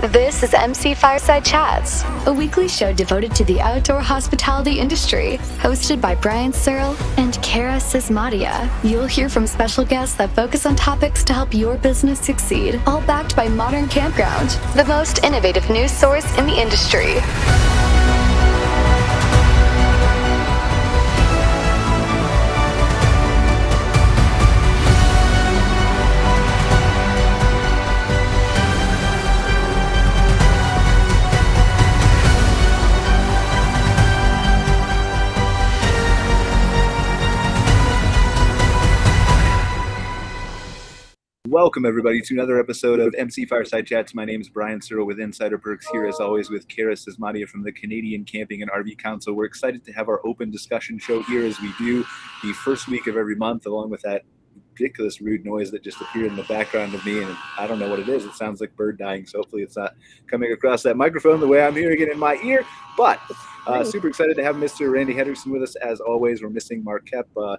This is MC Fireside Chats, a weekly show devoted to the outdoor hospitality industry, hosted by Brian Searl and Cara Csizmadia. You'll hear from special guests that focus on topics to help your business succeed, all backed by Modern Campground, the most innovative news source in the industry. Welcome, everybody, to another episode of MC Fireside Chats. My name is Brian Searl with Insider Perks, here as always with Cara Csizmadia from the Canadian Camping and RV Council. We're excited to have our open discussion show here as we do the first week of every month, along with that ridiculous rude noise that just appeared in the background of me, and I don't know what it is. It sounds like bird dying, so hopefully it's not coming across that microphone the way I'm hearing it in my ear. But super excited to have Mr. Randy Hendrickson with us as always. We're missing Mark Koep.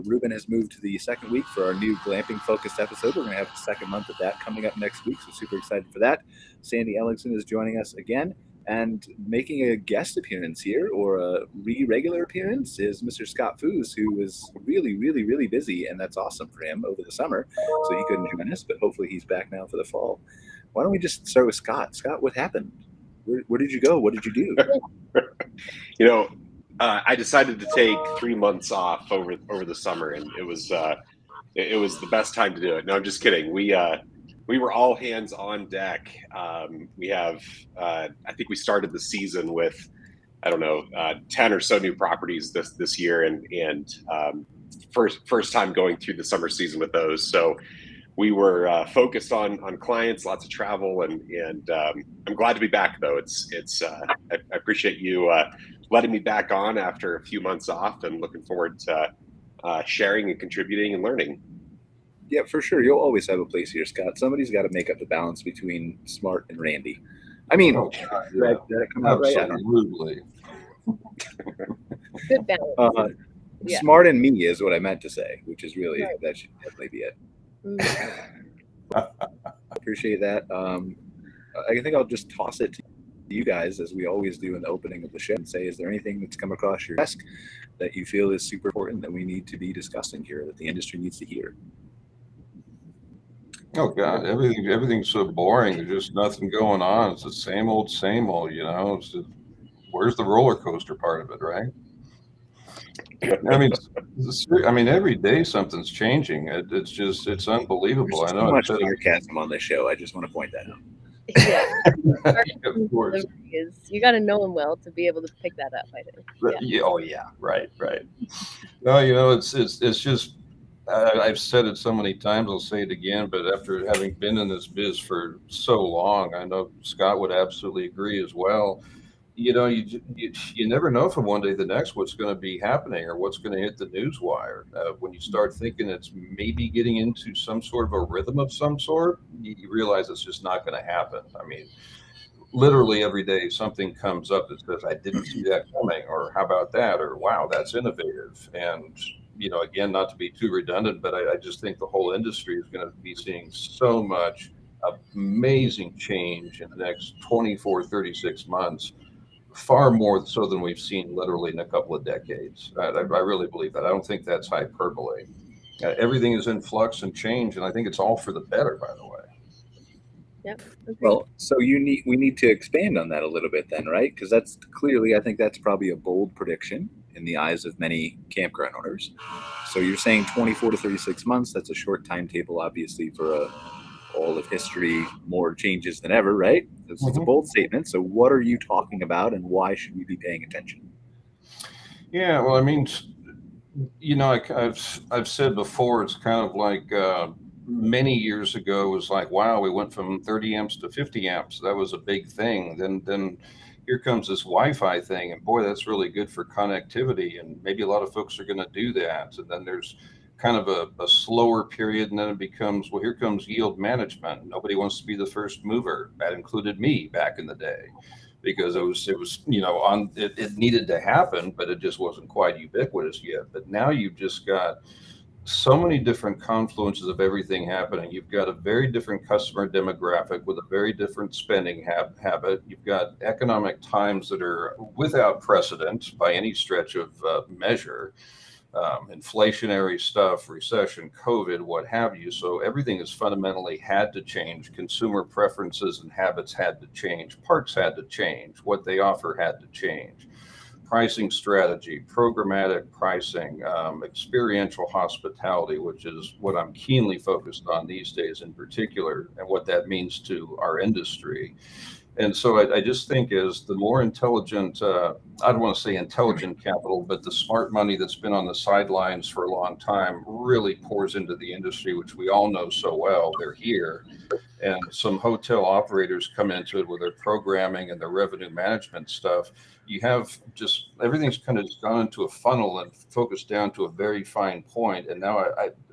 Ruben has moved to the second week for our new glamping-focused episode. We're going to have the second month of that coming up next week, so super excited for that. Sandy Ellingson is joining us again, and making a guest appearance here, or a regular appearance, is Mr. Scott Foos, who was really busy, and that's awesome for him over the summer, so he couldn't join us, but hopefully he's back now for the fall. Why don't we just start with Scott? Scott, what happened? Where did you go? What did you do? I decided to take 3 months off over the summer, and it was the best time to do it. No, I'm just kidding. We were all hands on deck. We have I think we started the season with 10 or so new properties this year, and first time going through the summer season with those. So we were focused on clients, lots of travel, and I'm glad to be back though. I appreciate you letting me back on after a few months off, and looking forward to sharing and contributing and learning. Yeah, for sure. You'll always have a place here, Scott. Somebody's got to make up the balance between Smart and Randy. I mean, did that come out right? Absolutely. Good balance. Smart and me is what I meant to say, which is really, right. That should definitely be it. Appreciate that. I think I'll just toss it to you guys, as we always do in the opening of the show, and say, is there anything that's come across your desk that you feel is super important that we need to be discussing here, that the industry needs to hear? Oh God, everything's so boring. There's just nothing going on. It's the same old, It's just, where's the roller coaster part of it, right? I mean, every day something's changing. It's unbelievable. There's too much sarcasm on this show. I just want to point that out. Yeah. Of course. You got to know him well to be able to pick that up, I think. Yeah. Oh yeah, right. No, it's just, I've said it so many times, I'll say it again, but after having been in this biz for so long, I know Scott would absolutely agree as well. You never know from one day to the next what's going to be happening or what's going to hit the news wire. When you start thinking it's maybe getting into some sort of a rhythm of some sort, you realize it's just not going to happen. I mean, literally every day something comes up that says, I didn't see that coming, or how about that, or wow, that's innovative. And, again, not to be too redundant, but I just think the whole industry is going to be seeing so much amazing change in the next 24, 36 months. Far more so than we've seen literally in a couple of decades. I really believe that. I don't think that's hyperbole. Everything is in flux and change, and I think it's all for the better, by the way. Yep. Okay. Well, so we need to expand on that a little bit then, right? Because that's clearly, I think that's probably a bold prediction in the eyes of many campground owners. So you're saying 24 to 36 months, that's a short timetable, obviously, for all of history, more changes than ever, right? It's a bold statement. So what are you talking about, and why should we be paying attention? Yeah, well, I mean, I've said before, it's kind of like many years ago, it was like, wow, we went from 30 amps to 50 amps. That was a big thing. Then here comes this Wi-Fi thing, and boy, that's really good for connectivity, and maybe a lot of folks are going to do that. And then there's kind of a slower period, and then it becomes, well, here comes yield management. Nobody wants to be the first mover. That included me back in the day, because it was it needed to happen, but it just wasn't quite ubiquitous yet. But now you've just got so many different confluences of everything happening. You've got a very different customer demographic with a very different spending habit. You've got economic times that are without precedent by any stretch of measure. Inflationary stuff, recession, COVID, what have you. So everything has fundamentally had to change. Consumer preferences and habits had to change. Parks had to change. What they offer had to change. Pricing strategy, programmatic pricing, experiential hospitality, which is what I'm keenly focused on these days in particular, and what that means to our industry. And so I just think is the more intelligent, I don't want to say intelligent capital, but the smart money that's been on the sidelines for a long time really pours into the industry, which we all know so well. They're here. And some hotel operators come into it with their programming and their revenue management stuff. You have just everything's kind of just gone into a funnel and focused down to a very fine point. And now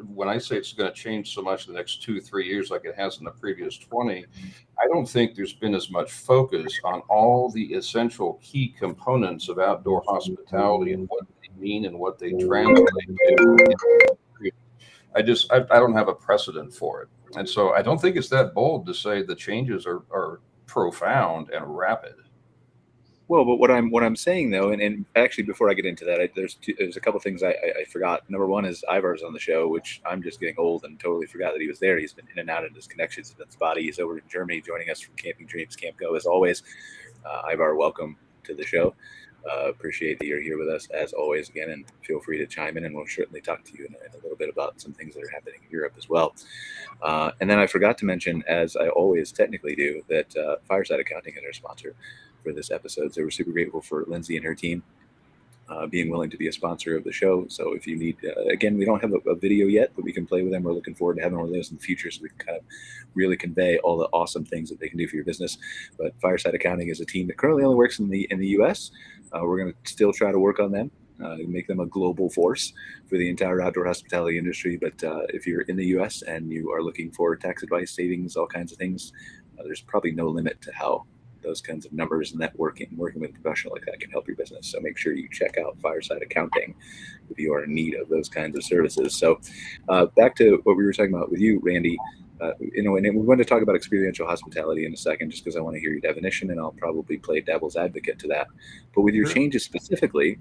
when I say it's going to change so much in the next 2-3 years, like it has in the previous 20, I don't think there's been as much focus on all the essential key components of outdoor hospitality and what they mean and what they translate to. I don't have a precedent for it. And so I don't think it's that bold to say the changes are profound and rapid. Well, but what I'm saying though, and actually before I get into that, there's a couple things I forgot. Number one is Ivar's on the show, which I'm just getting old and totally forgot that he was there. He's been in and out, and his connections have been spotty. He's over in Germany joining us from Camping Dreams Camp Go as always. Ivar, welcome to the show. Appreciate that you're here with us as always again, and feel free to chime in, and we'll certainly talk to you in a little bit about some things that are happening in Europe as well. And then I forgot to mention, as I always technically do, that Fireside Accounting is our sponsor for this episode. So we're super grateful for Lindsay and her team being willing to be a sponsor of the show. So if you need, again, we don't have a video yet, but we can play with them. We're looking forward to having one of those in the future so we can kind of really convey all the awesome things that they can do for your business. But Fireside Accounting is a team that currently only works in the US. We're going to still try to work on them, make them a global force for the entire outdoor hospitality industry. But if you're in the US and you are looking for tax advice, savings, all kinds of things, there's probably no limit to how those kinds of numbers and working with a professional like that can help your business. So make sure you check out Fireside Accounting if you are in need of those kinds of services. So back to what we were talking about with you, Randy, and we're going to talk about experiential hospitality in a second, just because I want to hear your definition, and I'll probably play devil's advocate to that. But with your changes specifically,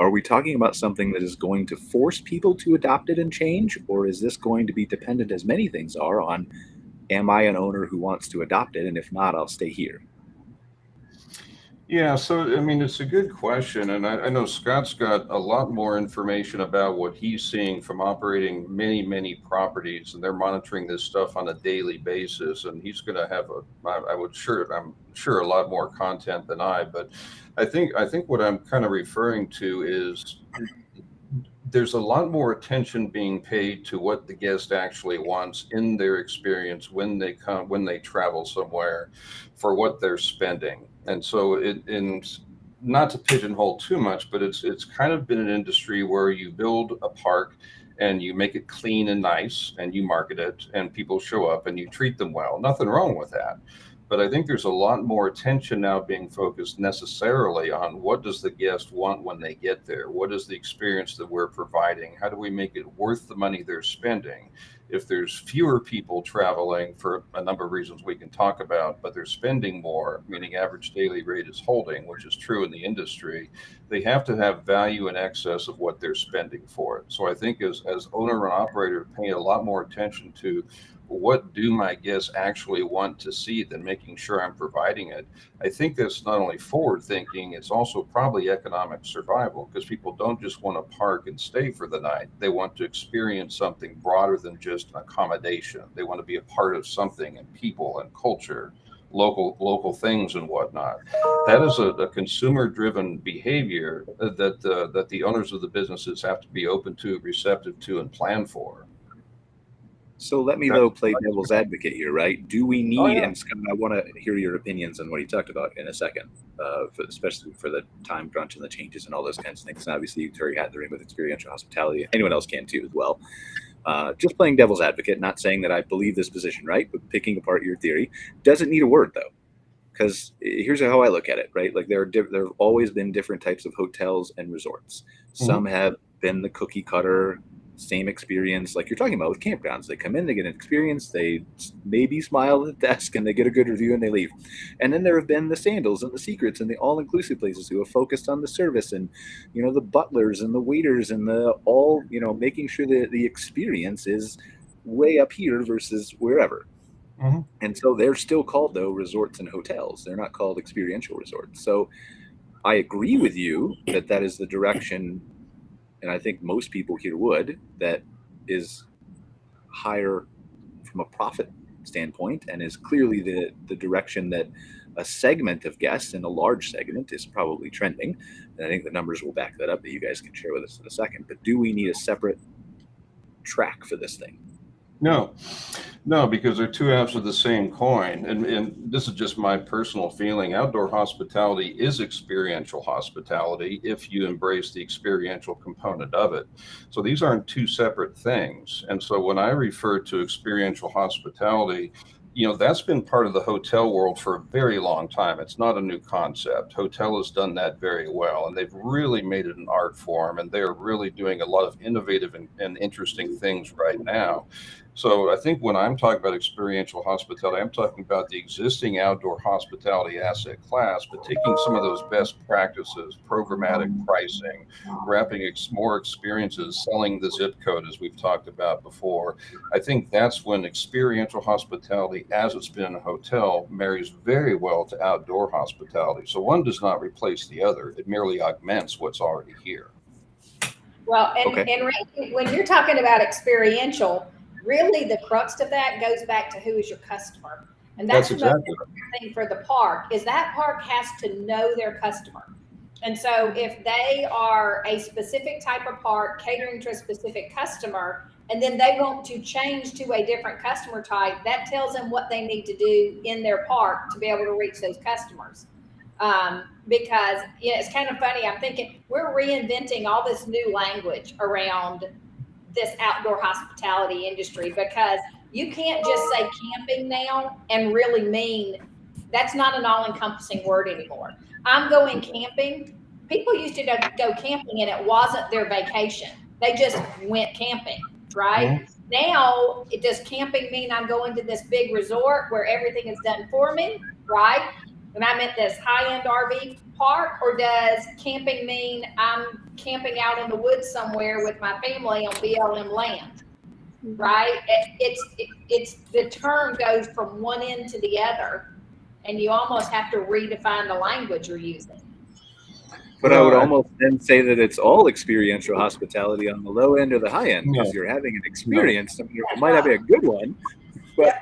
are we talking about something that is going to force people to adopt it and change, or is this going to be dependent, as many things are, on am I an owner who wants to adopt it? And if not, I'll stay here. Yeah, so I mean, it's a good question. And I know Scott's got a lot more information about what he's seeing from operating many, many properties, and they're monitoring this stuff on a daily basis. And he's going to have I'm sure a lot more content than I, but I think what I'm kind of referring to is there's a lot more attention being paid to what the guest actually wants in their experience when they travel somewhere, for what they're spending. And so not to pigeonhole too much, but it's kind of been an industry where you build a park and you make it clean and nice and you market it and people show up and you treat them well. Nothing wrong with that. But I think there's a lot more attention now being focused necessarily on what does the guest want when they get there? What is the experience that we're providing? How do we make it worth the money they're spending? If there's fewer people traveling for a number of reasons we can talk about, but they're spending more, meaning average daily rate is holding, which is true in the industry, they have to have value in excess of what they're spending for it. So I think as owner and operator, paying a lot more attention to what do my guests actually want to see than making sure I'm providing it. I think that's not only forward thinking, it's also probably economic survival, because people don't just want to park and stay for the night. They want to experience something broader than just an accommodation. They want to be a part of something, and people and culture, local things and whatnot. That is a consumer driven behavior that the owners of the businesses have to be open to, receptive to, and plan for. So let me, though, play devil's advocate here, right? Do we need, and Scott, I want to hear your opinions on what he talked about in a second, especially for the time crunch and the changes and all those kinds of things. And obviously, you throw your hat in the ring with experiential hospitality. Anyone else can, too, as well. Just playing devil's advocate, not saying that I believe this position, right? But picking apart your theory. Doesn't need a word, though. Because here's how I look at it, right? Like there have always been different types of hotels and resorts. Some have been the cookie cutter, same experience like you're talking about with campgrounds. They come in, they get an experience, they maybe smile at the desk, and they get a good review and they leave. And then there have been the Sandals and the Secrets and the all-inclusive places who have focused on the service and, the butlers and the waiters and making sure that the experience is way up here versus wherever. Mm-hmm. And so they're still called, though, resorts and hotels. They're not called experiential resorts. So I agree with you that is the direction, and I think most people here would, that is higher from a profit standpoint and is clearly the direction that a segment of guests, and a large segment, is probably trending. And I think the numbers will back that up, that you guys can share with us in a second. But do we need a separate track for this thing? No, because they're two halves of the same coin. And this is just my personal feeling. Outdoor hospitality is experiential hospitality if you embrace the experiential component of it. So these aren't two separate things. And so when I refer to experiential hospitality, that's been part of the hotel world for a very long time. It's not a new concept. Hotel has done that very well, and they've really made it an art form, and they're really doing a lot of innovative and interesting things right now. So I think when I'm talking about experiential hospitality, I'm talking about the existing outdoor hospitality asset class, but taking some of those best practices, programmatic pricing, wrapping more experiences, selling the zip code, as we've talked about before. I think that's when experiential hospitality, as it's been in a hotel, marries very well to outdoor hospitality. So one does not replace the other. It merely augments what's already here. Well, and Okay. Randy, when you're talking about experiential, really the crux of that goes back to who is your customer. And that's the most important thing for the park, is that park has to know their customer. And so if they are a specific type of park catering to a specific customer, and then they want to change to a different customer type, that tells them what they need to do in their park to be able to reach those customers. Because it's kind of funny. I'm thinking we're reinventing all this new language around this outdoor hospitality industry, because you can't just say camping now and really mean, that's not an all-encompassing word anymore. I'm going camping. People used to go camping and it wasn't their vacation. They just went camping, right? Mm-hmm. Now, does camping mean I'm going to this big resort where everything is done for me, right? And I'm at this high-end RV park, or does camping mean I'm camping out in the woods somewhere with my family on BLM land, right? It's the term goes from one end to the other, and you almost have to redefine the language you're using. But I would almost then say that it's all experiential hospitality on the low end or the high end, because you're having an experience. I mean, it might not be a good one, but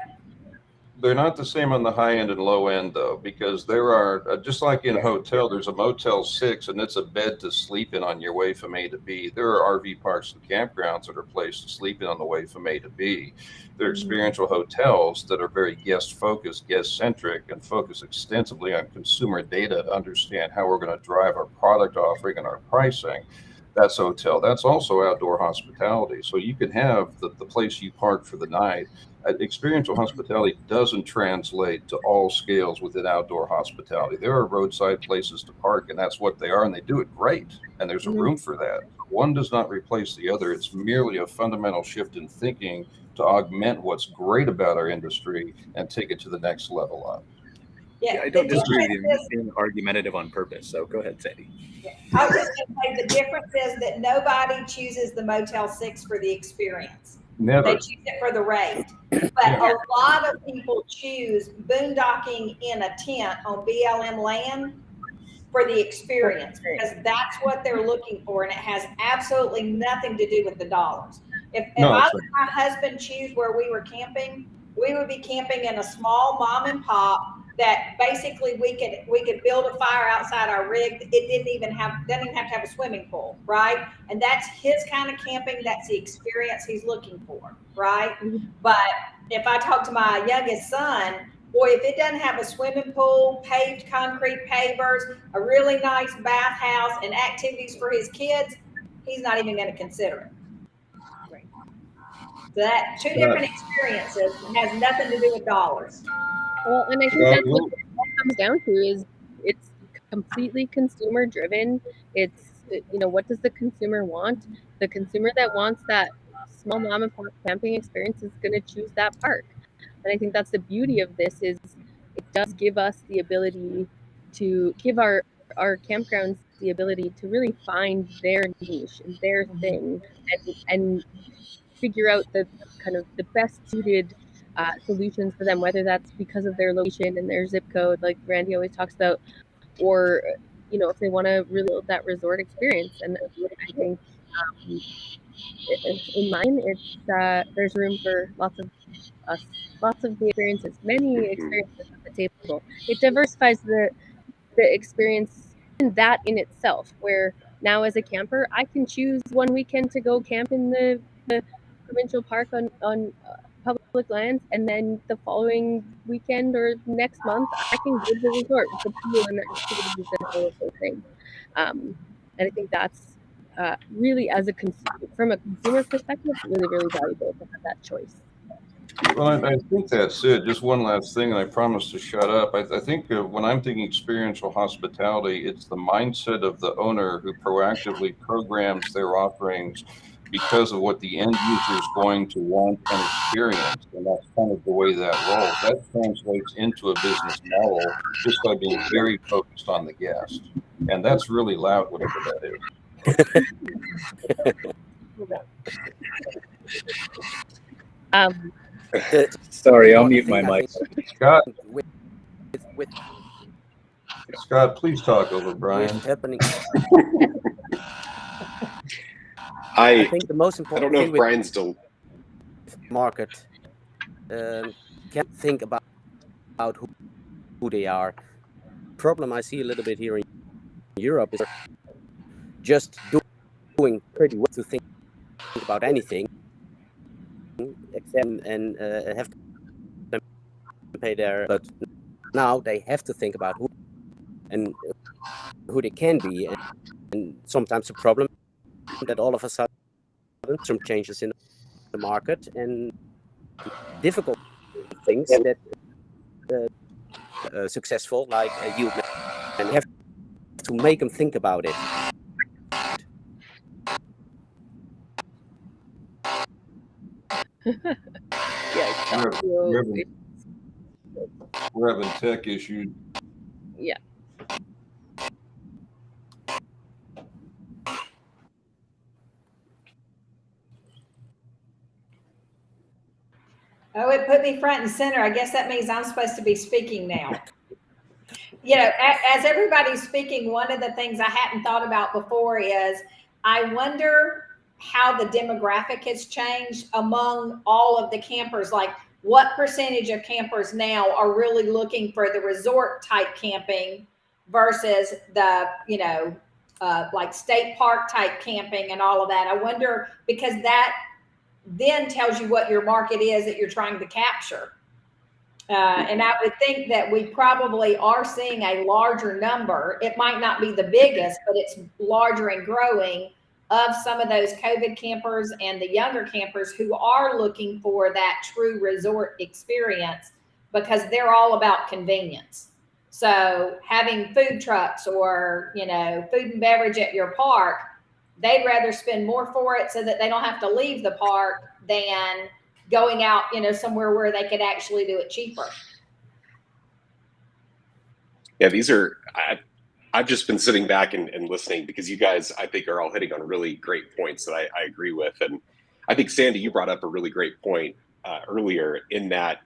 they're not the same on the high end and low end, though, because there are, just like in a hotel, there's a Motel 6 and it's a bed to sleep in on your way from A to B. There are RV parks and campgrounds that are places to sleep in on the way from A to B. There are experiential hotels that are very guest focused, guest centric, and focus extensively on consumer data to understand how we're going to drive our product offering and our pricing. That's hotel. That's also outdoor hospitality. So you can have the place you park for the night. Experiential hospitality doesn't translate to all scales within outdoor hospitality. There are roadside places to park, and that's what they are, and they do it great, and there's a room for that. One does not replace the other. It's merely a fundamental shift in thinking to augment what's great about our industry and take it to the next level up. Yeah, I don't disagree with you. I'm being argumentative on purpose, so go ahead, Sandy. Yeah. I was just going to say the difference is that nobody chooses the Motel 6 for the experience. Never. They choose it for the rate. But a lot of people choose boondocking in a tent on BLM land for the experience, because that's what they're looking for, and it has absolutely nothing to do with the dollars. If I let my husband choose where we were camping, we would be camping in a small mom and pop that basically we could build a fire outside our rig. It doesn't even have to have a swimming pool, right? And that's his kind of camping. That's the experience he's looking for, right? But if I talk to my youngest son, boy, if it doesn't have a swimming pool, paved concrete pavers, a really nice bathhouse, and activities for his kids, he's not even going to consider it. Right. So that two different experiences has nothing to do with dollars. Well, and I think that's what it comes down to, is it's completely consumer driven. It's, what does the consumer want? The consumer that wants that small mom and pop camping experience is going to choose that park. And I think that's the beauty of this, is it does give us the ability to give our campgrounds the ability to really find their niche and their thing, and figure out the kind of the best suited solutions for them, whether that's because of their location and their zip code, like Randy always talks about, or if they want to really build that resort experience. And I think in mine, it's there's room for lots of the experiences, many experiences at the table. It diversifies the experience in that in itself, where now as a camper, I can choose one weekend to go camp in the provincial park on public lands, and then the following weekend or next month, I can go to the resort with the pool and the activities and all of those things. And I think that's really, from a consumer perspective, really, really valuable to have that choice. Well, I think that's it. Just one last thing, and I promise to shut up. I think when I'm thinking experiential hospitality, it's the mindset of the owner who proactively programs their offerings because of what the end user is going to want and experience. And that's kind of the way that rolls. That translates into a business model just by being very focused on the guest. And that's really loud, whatever that is. Sorry, I'll mute my mic. Scott, with Scott, please talk over Brian. happening. I think the most I important don't know thing if with Brian's still. market can't think about who they are. Problem I see a little bit here in Europe is just doing pretty well to think about anything, except and have to pay their. But now they have to think about who they can be, and sometimes the problem that all of a sudden some changes in the market and difficult things that successful like you, and you have to make them think about it. We're having tech issues. Yeah. Oh, it put me front and center. I guess that means I'm supposed to be speaking now. As everybody's speaking, one of the things I hadn't thought about before is I wonder how the demographic has changed among all of the campers. Like, what percentage of campers now are really looking for the resort type camping versus the, like state park type camping and all of that? I wonder, because that then tells you what your market is that you're trying to capture. And I would think that we probably are seeing a larger number. It might not be the biggest, but it's larger and growing, of some of those COVID campers and the younger campers who are looking for that true resort experience, because they're all about convenience. So having food trucks or, food and beverage at your park, they'd rather spend more for it so that they don't have to leave the park than going out, somewhere where they could actually do it cheaper. Yeah, I've just been sitting back and listening, because you guys, I think, are all hitting on really great points that I agree with. And I think, Sandy, you brought up a really great point earlier, in that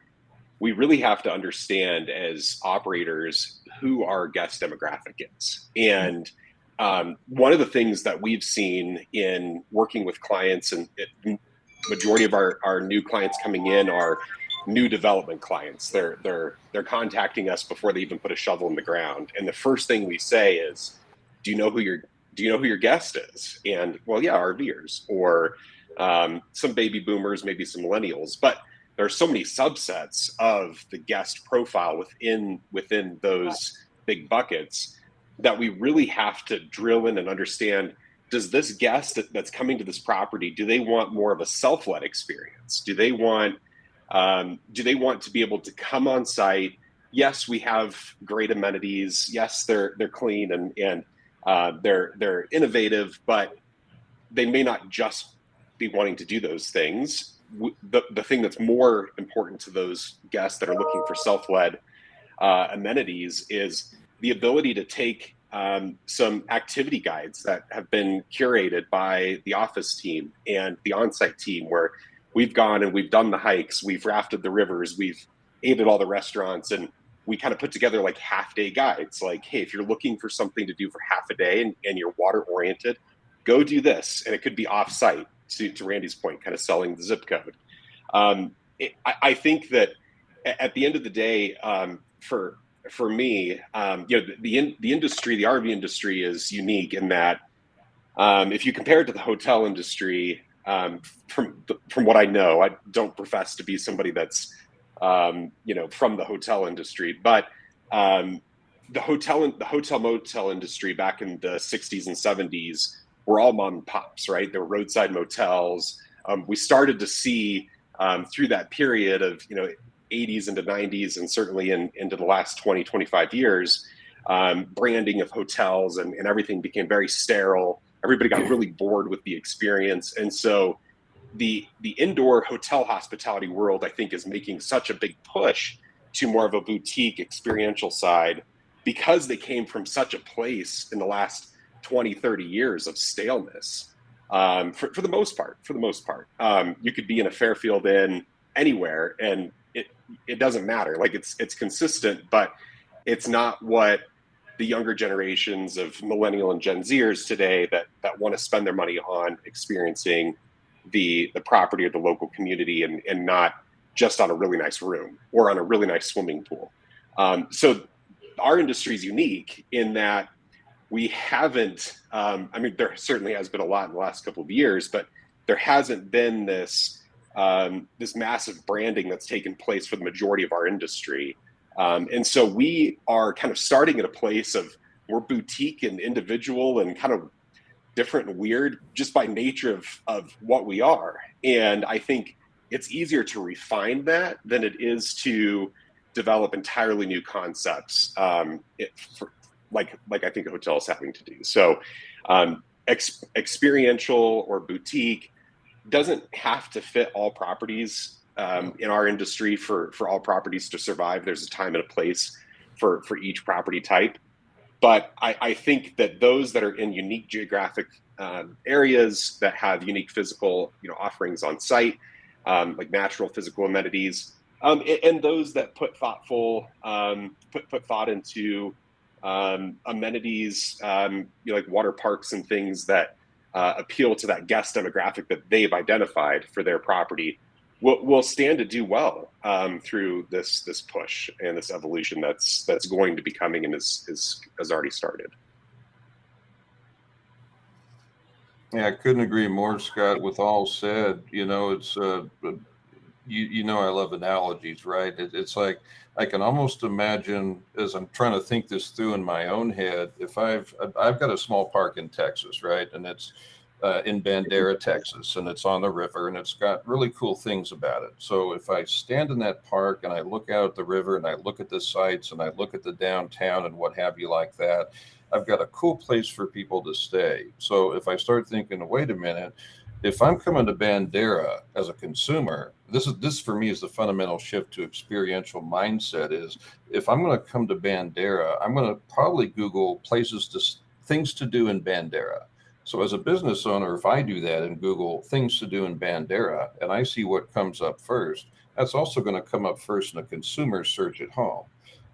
we really have to understand as operators who our guest demographic is. And one of the things that we've seen in working with clients, and majority of our new clients coming in are new development clients. They're contacting us before they even put a shovel in the ground, and the first thing we say is, do you know who your guest is? And, well, yeah, RVers, or some baby boomers, maybe some millennials, but there's so many subsets of the guest profile within those big buckets that we really have to drill in and understand. Does this guest that's coming to this property, do they want more of a self-led experience? Do they want to be able to come on site? Yes, we have great amenities. Yes, they're clean and they're innovative, but they may not just be wanting to do those things. The thing that's more important to those guests that are looking for self-led amenities is the ability to take some activity guides that have been curated by the office team and the on-site team, where we've gone and we've done the hikes, we've rafted the rivers, we've ate at all the restaurants, and we kind of put together like half-day guides. Like, hey, if you're looking for something to do for half a day and you're water-oriented, go do this. And it could be off-site, to Randy's point, kind of selling the zip code. I think that at the end of the day, for me, the industry, the RV industry is unique in that if you compare it to the hotel industry, from what I know, I don't profess to be somebody that's from the hotel industry, but the hotel motel industry back in the 60s and 70s were all mom and pops, right? There were roadside motels. We started to see through that period of 80s into 90s, and certainly into the last 20, 25 years, branding of hotels and everything became very sterile. Everybody got really bored with the experience. And so the indoor hotel hospitality world, I think, is making such a big push to more of a boutique experiential side, because they came from such a place in the last 20, 30 years of staleness. For the most part, you could be in a Fairfield Inn anywhere and it doesn't matter. Like it's consistent, but it's not what the younger generations of millennial and Gen Zers today that want to spend their money on experiencing the property or the local community and not just on a really nice room or on a really nice swimming pool. So our industry is unique in that we haven't, there certainly has been a lot in the last couple of years, but there hasn't been this massive branding that's taken place for the majority of our industry. And so we are kind of starting at a place of we're boutique and individual and kind of different and weird just by nature of what we are. And I think it's easier to refine that than it is to develop entirely new concepts, like I think a hotel is having to do. So experiential or boutique doesn't have to fit all properties in our industry for all properties to survive. There's a time and a place for each property type. But I think that those that are in unique geographic areas that have unique physical offerings on site, like natural physical amenities, and those that put thought into amenities, like water parks and things that appeal to that guest demographic that they've identified for their property, will stand to do well through this push and this evolution that's going to be coming and has already started. Yeah, I couldn't agree more, Scott. With all said, it's I love analogies, right? It's like I can almost imagine, as I'm trying to think this through in my own head, if I've got a small park in Texas, right, and it's in Bandera, Texas, and it's on the river, and it's got really cool things about it. So if I stand in that park and I look out at the river and I look at the sights and I look at the downtown and what have you like that, I've got a cool place for people to stay. So if I start thinking, wait a minute, if I'm coming to Bandera as a consumer, this for me is the fundamental shift to experiential mindset. Is if I'm going to come to Bandera, I'm going to probably Google things to do in Bandera. So as a business owner, if I do that and Google things to do in Bandera and I see what comes up first, that's also going to come up first in a consumer search at home.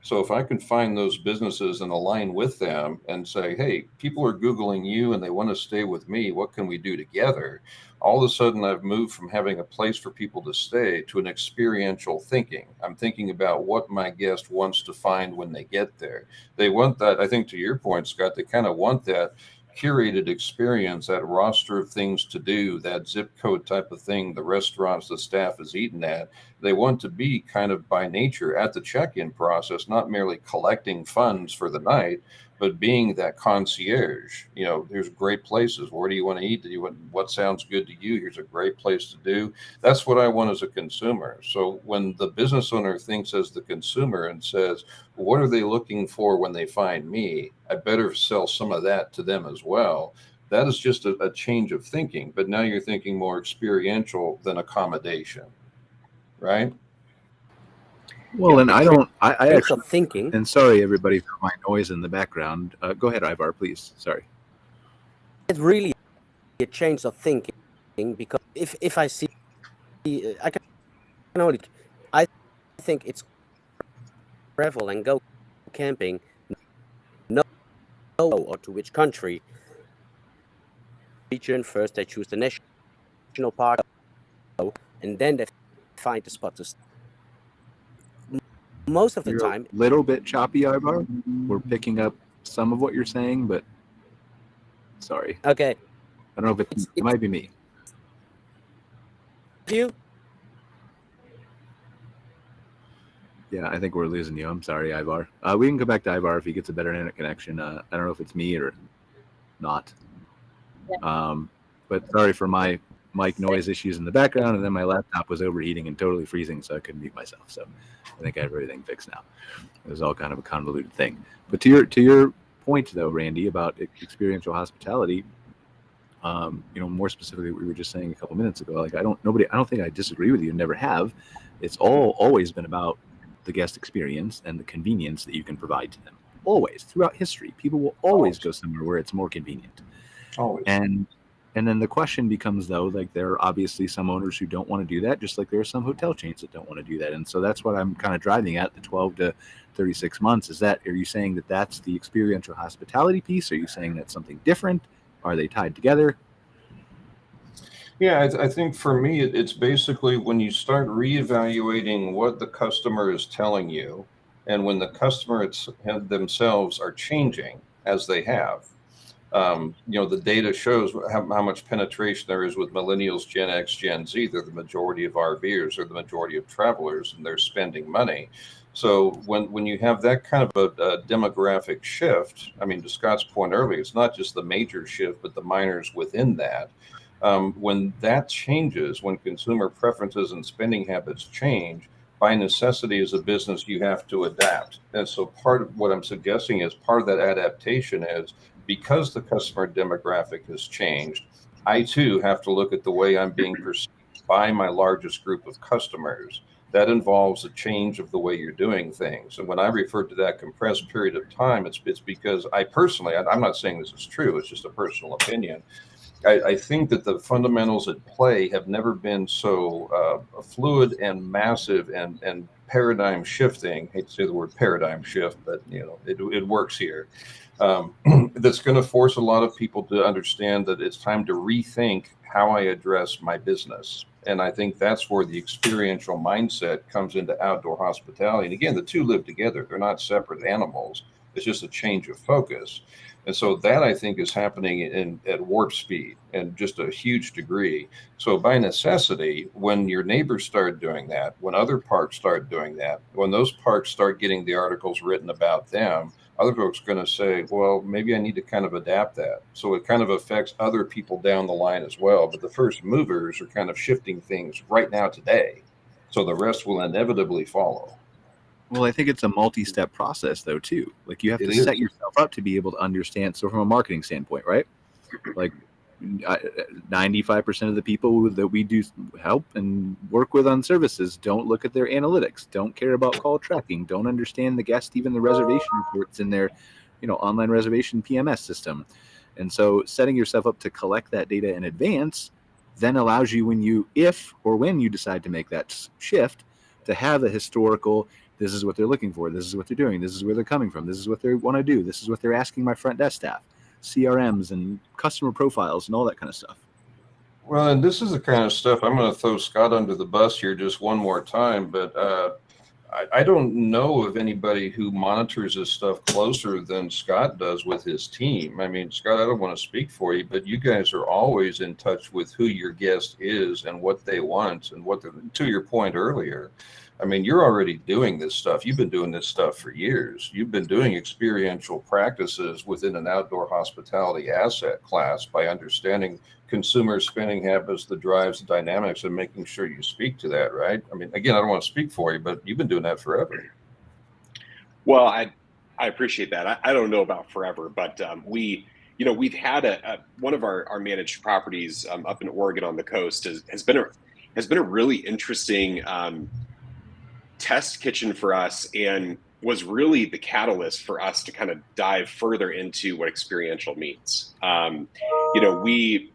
So if I can find those businesses and align with them and say, hey, people are Googling you and they want to stay with me, what can we do together? All of a sudden, I've moved from having a place for people to stay to an experiential thinking. I'm thinking about what my guest wants to find when they get there. They want that, I think to your point, Scott, they kind of want that curated experience, that roster of things to do, that zip code type of thing, the restaurants the staff is eating at. They want to be kind of by nature at the check-in process, not merely collecting funds for the night, but being that concierge. There's great places. Where do you want to eat? What sounds good to you? Here's a great place to do. That's what I want as a consumer. So when the business owner thinks as the consumer and says, what are they looking for when they find me? I better sell some of that to them as well. That is just a change of thinking, but now you're thinking more experiential than accommodation, right? Well, and I don't. I Ways actually. of thinking. And sorry, everybody, for my noise in the background. Go ahead, Ivar, please. Sorry. It's really a change of thinking, because if I see, I can only, I think it's travel and go camping, no, or to which country, region. First they choose the national park, and then they find the spot to. Most of the You're time, a little bit choppy, Ivar. We're picking up some of what you're saying, but sorry. okay, I don't know if it might be me. you. Yeah, I think we're losing you. I'm sorry, Ivar. We can go back to Ivar if he gets a better internet connection. I don't know if it's me or not. But sorry for my mic noise issues in the background, and then my laptop was overheating and totally freezing, so I couldn't mute myself. So I think I have everything fixed now. It was all kind of a convoluted thing. But to your point, though, Randy, about experiential hospitality, more specifically, what we were just saying a couple minutes ago. Like, I don't think I disagree with you. Never have. It's always been about the guest experience and the convenience that you can provide to them. Always, throughout history, people will always go somewhere where it's more convenient. Always. And then the question becomes, though, like, there are obviously some owners who don't want to do that, just like there are some hotel chains that don't want to do that. And so that's what I'm kind of driving at, the 12 to 36 months. Are you saying that that's the experiential hospitality piece? Are you saying that's something different? Are they tied together? Yeah, I think for me, it's basically when you start reevaluating what the customer is telling you, and when the customer themselves are changing as they have. The data shows how much penetration there is with millennials, Gen X, Gen Z. They're the majority of RVers, they're the majority of travelers, and they're spending money. So when you have that kind of a demographic shift, I mean, to Scott's point earlier, it's not just the major shift, but the minors within that. When that changes, when consumer preferences and spending habits change, by necessity as a business, you have to adapt. And so part of what I'm suggesting is part of that adaptation is because the customer demographic has changed, I too have to look at the way I'm being perceived by my largest group of customers. That involves a change of the way you're doing things. And when I refer to that compressed period of time, it's because I personally, I'm not saying this is true, it's just a personal opinion. I think that the fundamentals at play have never been so fluid and massive and paradigm shifting. I hate to say the word paradigm shift, but it works here. That's going to force a lot of people to understand that it's time to rethink how I address my business. And I think that's where the experiential mindset comes into outdoor hospitality. And again, the two live together. They're not separate animals. It's just a change of focus. And so that, I think, is happening at warp speed and just a huge degree. So by necessity, when your neighbors start doing that, when other parks start doing that, when those parks start getting the articles written about them, other folks are going to say, well, maybe I need to kind of adapt that. So it kind of affects other people down the line as well. But the first movers are kind of shifting things right now today. So the rest will inevitably follow. Well, I think it's a multi-step process, though, too. Like, you have to set yourself up to be able to understand. So from a marketing standpoint, right? Like 95% of the people that we do help and work with on services don't look at their analytics, don't care about call tracking, don't understand the guest, even the reservation reports in their, online reservation PMS system. And so setting yourself up to collect that data in advance then allows you, when you decide to make that shift, to have a historical, this is what they're looking for, this is what they're doing, this is where they're coming from, this is what they want to do, this is what they're asking my front desk staff, CRMs and customer profiles and all that kind of stuff. Well, and this is the kind of stuff, I'm going to throw Scott under the bus here just one more time, but I don't know of anybody who monitors this stuff closer than Scott does with his team. I mean, Scott, I don't want to speak for you, but you guys are always in touch with who your guest is and what they want and to your point earlier. I mean, you're already doing this stuff. You've been doing this stuff for years. You've been doing experiential practices within an outdoor hospitality asset class by understanding consumer spending habits, the drives, the dynamics, and making sure you speak to that, right? I mean, again, I don't want to speak for you, but you've been doing that forever. Well, I appreciate that. I don't know about forever, but we we've had one of our managed properties up in Oregon on the coast has been a really interesting test kitchen for us, and was really the catalyst for us to kind of dive further into what experiential means. We,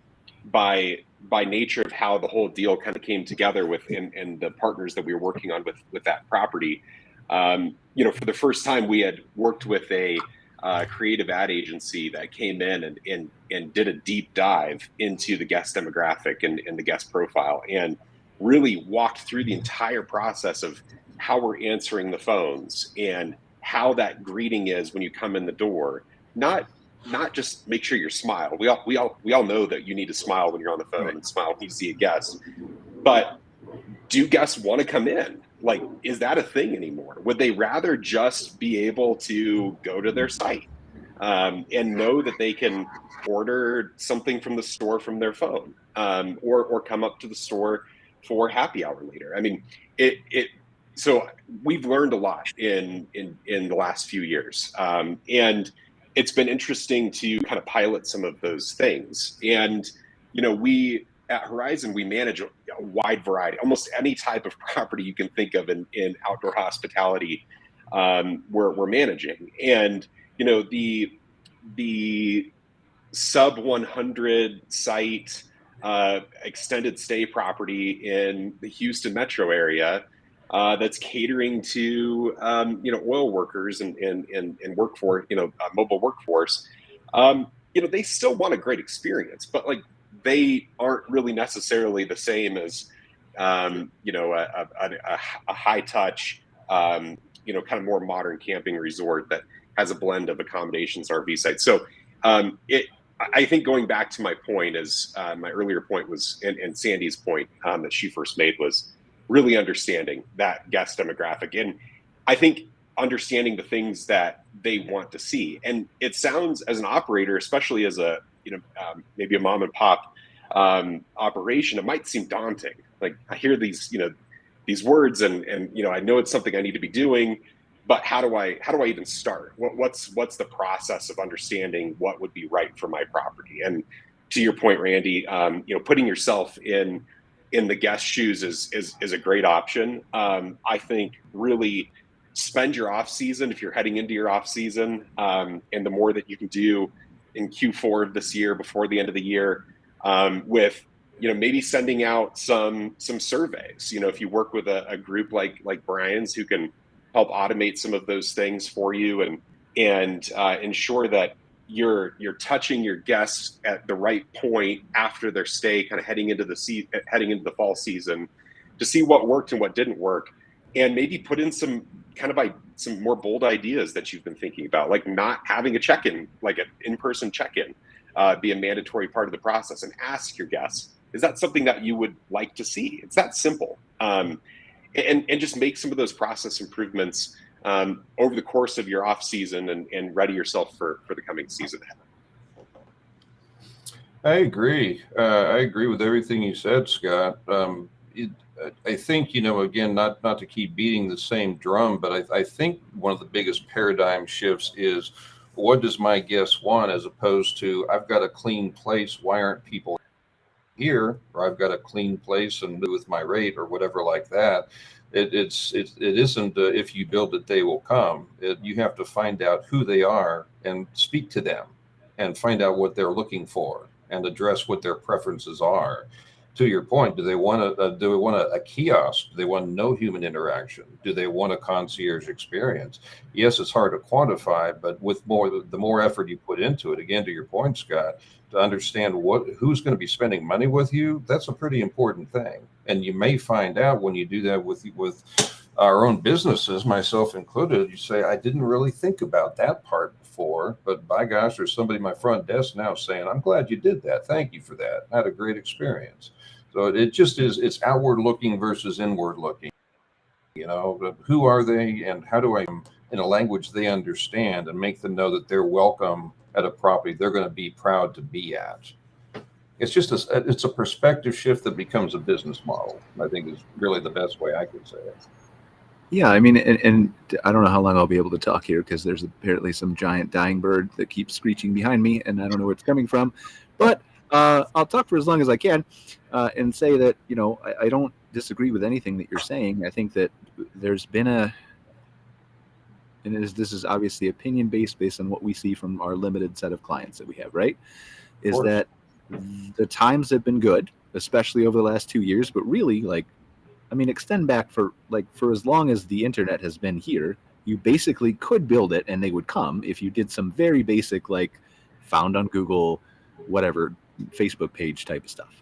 by nature of how the whole deal kind of came together with and the partners that we were working on with that property, for the first time we had worked with a creative ad agency that came in and did a deep dive into the guest demographic and the guest profile, and really walked through the entire process of how we're answering the phones and how that greeting is when you come in the door. Not just make sure you smile. We all know that you need to smile when you're on the phone, and smile when you see a guest. But do guests want to come in? Like, is that a thing anymore? Would they rather just be able to go to their site and know that they can order something from the store from their phone, or come up to the store for happy hour later? I mean, so we've learned a lot in the last few years, and it's been interesting to kind of pilot some of those things. And we at Horizon, we manage a wide variety, almost any type of property you can think of in outdoor hospitality. We're managing, and the sub 100 site extended stay property in the Houston metro area that's catering to oil workers and workforce, mobile workforce. They still want a great experience, but like, they aren't really necessarily the same as a high touch, kind of more modern camping resort that has a blend of accommodations, RV sites. So I think going back to my point, as my earlier point was, and Sandy's point that she first made, was really understanding that guest demographic. And I think understanding the things that they want to see. And it sounds, as an operator, especially as a maybe a mom and pop operation, it might seem daunting. Like, I hear these words, and I know it's something I need to be doing, but how do I even start? What's the process of understanding what would be right for my property? And to your point, Randy, putting yourself in the guest shoes is a great option. I think really spend your off season, if you're heading into your off season, and the more that you can do in Q4 of this year before the end of the year, with maybe sending out some surveys. If you work with a group like Brian's, who can help automate some of those things for you, and ensure that you're touching your guests at the right point after their stay, kind of heading into the fall season, to see what worked and what didn't work, and maybe put in some more bold ideas that you've been thinking about, like not having a check-in, like an in-person check-in, be a mandatory part of the process, and ask your guests, is that something that you would like to see? It's that simple. And just make some of those process improvements over the course of your off season, and ready yourself for the coming season. I agree. I agree with everything you said, Scott. I think, again, not to keep beating the same drum, but I think one of the biggest paradigm shifts is, what does my guest want, as opposed to, I've got a clean place, why aren't people here? Or I've got a clean place and with my rate, or whatever like that. It isn't if you build it, they will come. You have to find out who they are and speak to them, and find out what they're looking for, and address what their preferences are. To your point, do they want a kiosk? Do they want no human interaction? Do they want a concierge experience? Yes, it's hard to quantify, but with the more effort you put into it, again, to your point, Scott, to understand who's going to be spending money with you, that's a pretty important thing. And you may find out when you do that with our own businesses, myself included, you say, I didn't really think about that part before, but by gosh, there's somebody at my front desk now saying, I'm glad you did that. Thank you for that. I had a great experience. So it just is, it's outward looking versus inward looking. Who are they, and how do I, in a language they understand, and make them know that they're welcome at a property they're going to be proud to be at. It's just it's a perspective shift that becomes a business model, I think, is really the best way I could say it. Yeah, I mean, and I don't know how long I'll be able to talk here because there's apparently some giant dying bird that keeps screeching behind me, and I don't know where it's coming from. But I'll talk for as long as I can and say that, I don't disagree with anything that you're saying. I think that there's been this is obviously opinion based on what we see from our limited set of clients that we have, right? Is that the times have been good, especially over the last 2 years, but really, extend back for as long as the internet has been here. You basically could build it and they would come if you did some very basic, like found on Google, whatever, Facebook page type of stuff.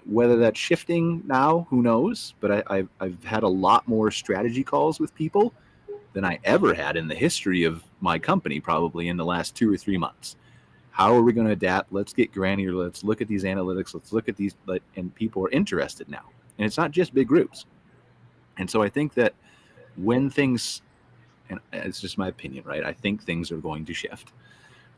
Whether that's shifting now, who knows? But I've had a lot more strategy calls with people than I ever had in the history of my company, probably in the last 2 or 3 months. How are we going to adapt? Let's get granular. Let's look at these analytics. Let's look at these, and people are interested now. And it's not just big groups. And so I think that when things, and it's just my opinion, right? I think things are going to shift.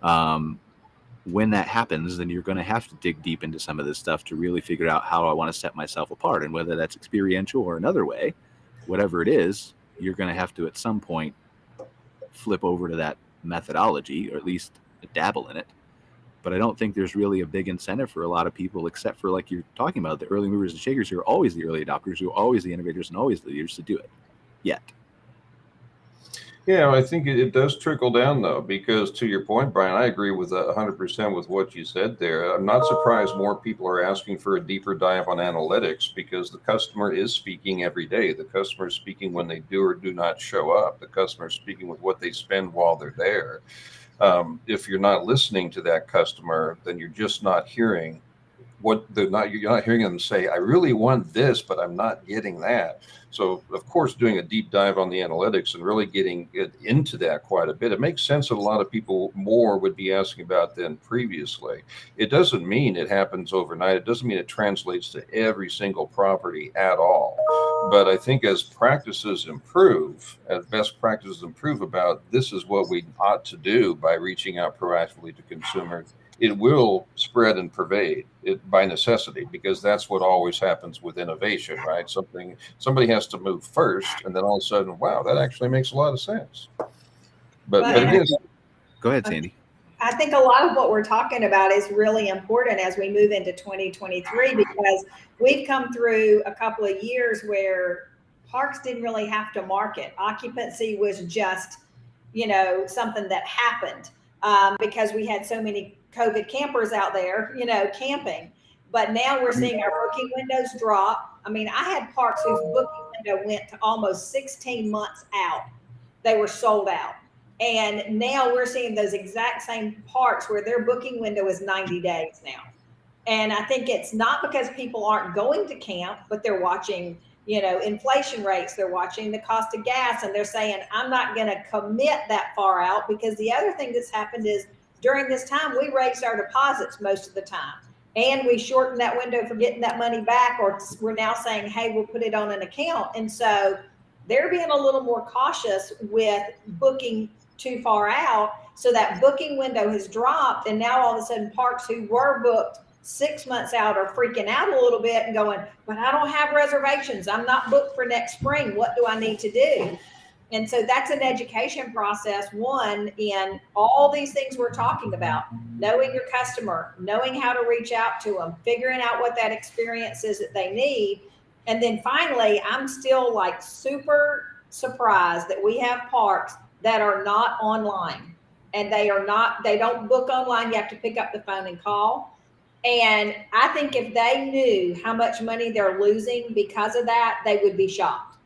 When that happens, then you're going to have to dig deep into some of this stuff to really figure out how I want to set myself apart. And whether that's experiential or another way, whatever it is, you're going to have to at some point flip over to that methodology, or at least dabble in it. But I don't think there's really a big incentive for a lot of people, except for, like you're talking about, the early movers and shakers who are always the early adopters, who are always the innovators and always the leaders to do it. Yet. Yeah, I think it does trickle down, though, because to your point, Brian, I agree with 100% with what you said there. I'm not surprised more people are asking for a deeper dive on analytics, because the customer is speaking every day. The customer is speaking when they do or do not show up. The customer is speaking with what they spend while they're there. If you're not listening to that customer, then you're just not hearing you're not hearing them say, I really want this, but I'm not getting that. So, of course, doing a deep dive on the analytics and really getting into that quite a bit, it makes sense that a lot of people more would be asking about than previously. It doesn't mean it happens overnight. It doesn't mean it translates to every single property at all. But I think as practices improve, as best practices improve about this is what we ought to do by reaching out proactively to consumers, it will spread and pervade it by necessity, because that's what always happens with innovation, right? Somebody has to move first, and then all of a sudden, wow, that actually makes a lot of sense. But it is. Go ahead, Sandy. I think a lot of what we're talking about is really important as we move into 2023, because we've come through a couple of years where parks didn't really have to market. Occupancy was just, something that happened because we had so many COVID campers out there, camping. But now we're seeing our booking windows drop. I mean, I had parks whose booking window went to almost 16 months out. They were sold out. And now we're seeing those exact same parks where their booking window is 90 days now. And I think it's not because people aren't going to camp, but they're watching, inflation rates. They're watching the cost of gas, and they're saying, I'm not going to commit that far out, because the other thing that's happened is during this time, we raised our deposits most of the time. And we shortened that window for getting that money back, or we're now saying, hey, we'll put it on an account. And so they're being a little more cautious with booking too far out. So that booking window has dropped. And now all of a sudden, parks who were booked 6 months out are freaking out a little bit and going, but I don't have reservations. I'm not booked for next spring. What do I need to do? And so that's an education process, one, in all these things we're talking about: knowing your customer, knowing how to reach out to them, figuring out what that experience is that they need. And then finally, I'm still like super surprised that we have parks that are not online, and they don't book online. You have to pick up the phone and call. And I think if they knew how much money they're losing because of that, they would be shocked.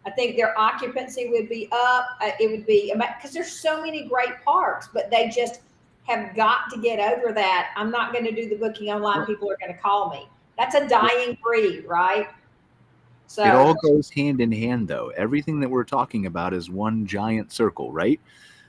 I think their occupancy would be up. It would be, because there's so many great parks, but they just have got to get over that. I'm not going to do the booking online. People are going to call me. That's a dying breed, right? So it all goes hand in hand, though. Everything that we're talking about is one giant circle, right?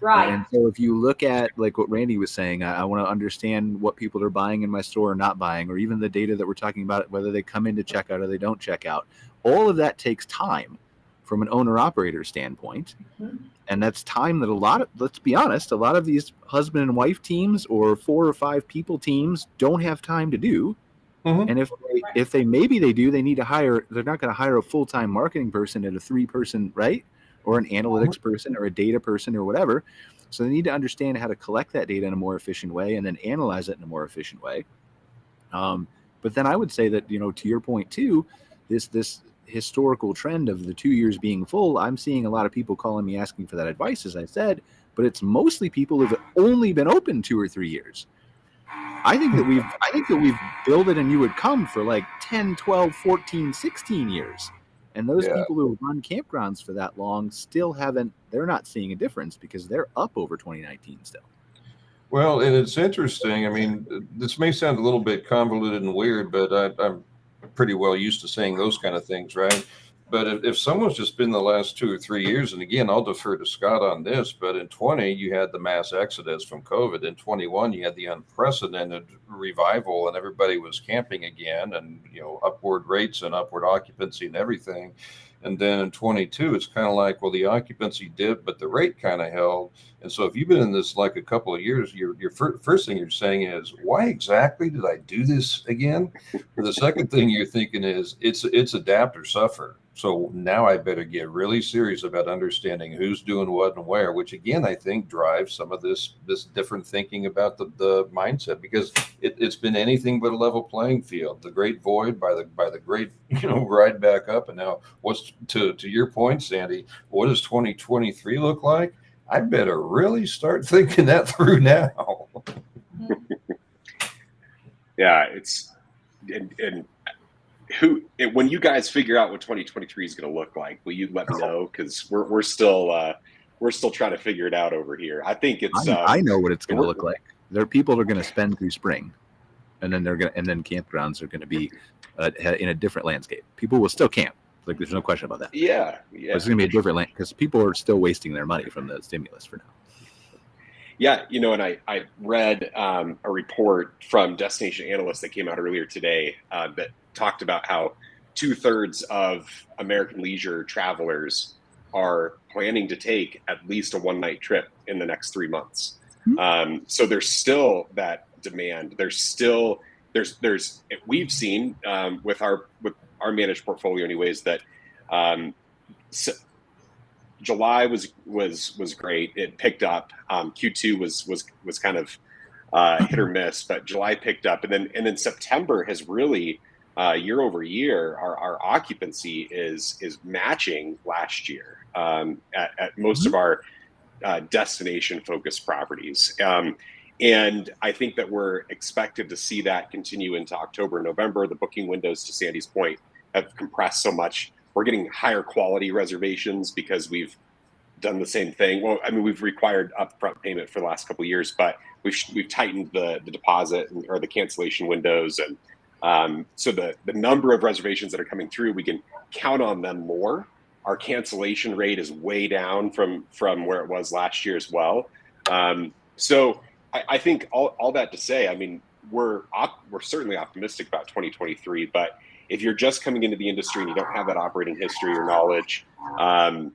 Right. And so if you look at like what Randy was saying, I want to understand what people are buying in my store or not buying, or even the data that we're talking about, whether they come in to check out or they don't check out. All of that takes time from an owner-operator standpoint. Mm-hmm. And that's time that let's be honest, a lot of these husband and wife teams or 4 or 5 people teams don't have time to do, Mhm. And if they maybe they do, they need to hire. They're not going to hire a full-time marketing person and a 3-person, right, or an analytics person or a data person or whatever. So they need to understand how to collect that data in a more efficient way and then analyze it in a more efficient way. But then I would say that, to your point too, this historical trend of the 2 years being full, I'm seeing a lot of people calling me asking for that advice, as I said, but it's mostly people who've only been open 2 or 3 years. I think that we've built it and you would come for like 10, 12, 14, 16 years. And those people who run campgrounds for that long still they're not seeing a difference because they're up over 2019 still. Well, and it's interesting. I mean, this may sound a little bit convoluted and weird, but I'm pretty well used to saying those kind of things, right? But if someone's just been the last 2 or 3 years, and again, I'll defer to Scott on this, but in 20, you had the mass exodus from COVID. In 21, you had the unprecedented revival and everybody was camping again and, upward rates and upward occupancy and everything. And then in 22, it's kind of like, well, the occupancy dipped, but the rate kind of held. And so if you've been in this like a couple of years, your first thing you're saying is, why exactly did I do this again? The second thing you're thinking is, it's adapt or suffer. So now I better get really serious about understanding who's doing what and where, which again, I think drives some of this different thinking about the mindset, because it's been anything but a level playing field. The great void by the great, ride back up. And now what's to your point, Sandy, what does 2023 look like? I better really start thinking that through now. Yeah, when you guys figure out what 2023 is going to look like, will you let me know? Because we're still trying to figure it out over here. I think it's. I know what it's going to look like. People are going to spend through spring, and then campgrounds are going to be in a different landscape. People will still camp. Like, there's no question about that. Yeah. But it's going to be a different land because people are still wasting their money from the stimulus for now. Yeah, and I read a report from Destination Analyst that came out earlier today that talked about how 2/3 of American leisure travelers are planning to take at least a one-night trip in the next 3 months. So there's still that demand. We've seen with our managed portfolio anyways that July was great. It picked up. Q2 was kind of hit or miss, but July picked up, and then September has really year over year our occupancy is matching last year at most of our destination focused properties. And I think that we're expected to see that continue into October and November. The booking windows, to Sandy's point, have compressed so much. We're getting higher quality reservations because we've done the same thing. Well, I mean, we've required upfront payment for the last couple of years, but we've tightened the deposit or the cancellation windows. And so the number of reservations that are coming through, we can count on them more. Our cancellation rate is way down from where it was last year as well. So I think all that to say, I mean, we're certainly optimistic about 2023, but if you're just coming into the industry and you don't have that operating history or knowledge, or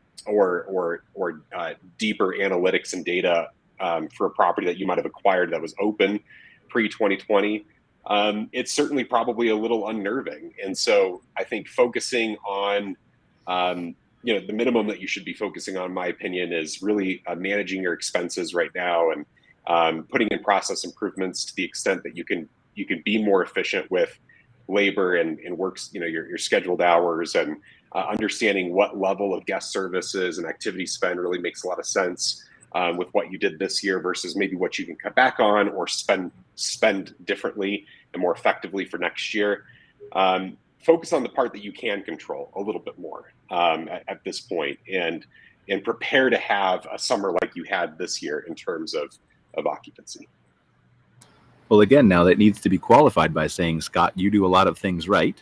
deeper analytics and data for a property that you might have acquired that was open pre-2020, it's certainly probably a little unnerving. And so I think focusing on, the minimum that you should be focusing on, in my opinion, is really managing your expenses right now and putting in process improvements to the extent that you can be more efficient with labor and works, your scheduled hours, and understanding what level of guest services and activity spend really makes a lot of sense with what you did this year versus maybe what you can cut back on or spend differently and more effectively for next year. Focus on the part that you can control a little bit more at this point, and prepare to have a summer like you had this year in terms of occupancy. Well, again, now that needs to be qualified by saying, Scott, you do a lot of things right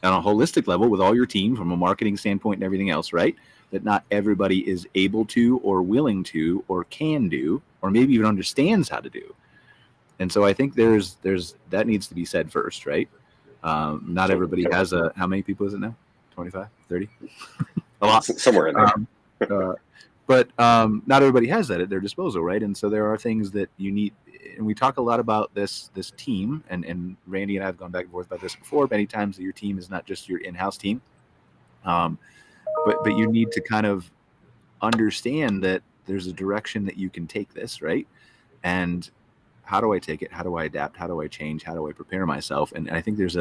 on a holistic level with all your team from a marketing standpoint and everything else, right? That not everybody is able to or willing to or can do or maybe even understands how to do. And so I think there's that needs to be said first, right? Not everybody has how many people is it now? 25, 30? A lot. Somewhere in there. But not everybody has that at their disposal, right? And so there are things that you need. and we talk a lot about this team, and Randy and I have gone back and forth about this before many times, that your team is not just your in-house team, but you need to kind of understand that there's a direction that you can take this, right? And how do I take it? How do I adapt? How do I change? How do I prepare myself? And I think there's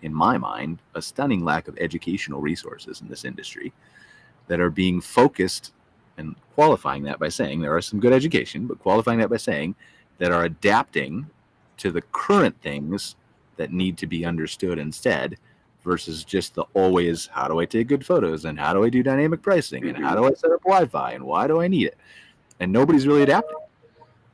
in my mind, a stunning lack of educational resources in this industry that are being focused, and qualifying that by saying there are some good education, but qualifying that by saying that are adapting to the current things that need to be understood instead, versus just the always, how do I take good photos, and how do I do dynamic pricing, and how do I set up Wi-Fi, and why do I need it? And nobody's really adapting.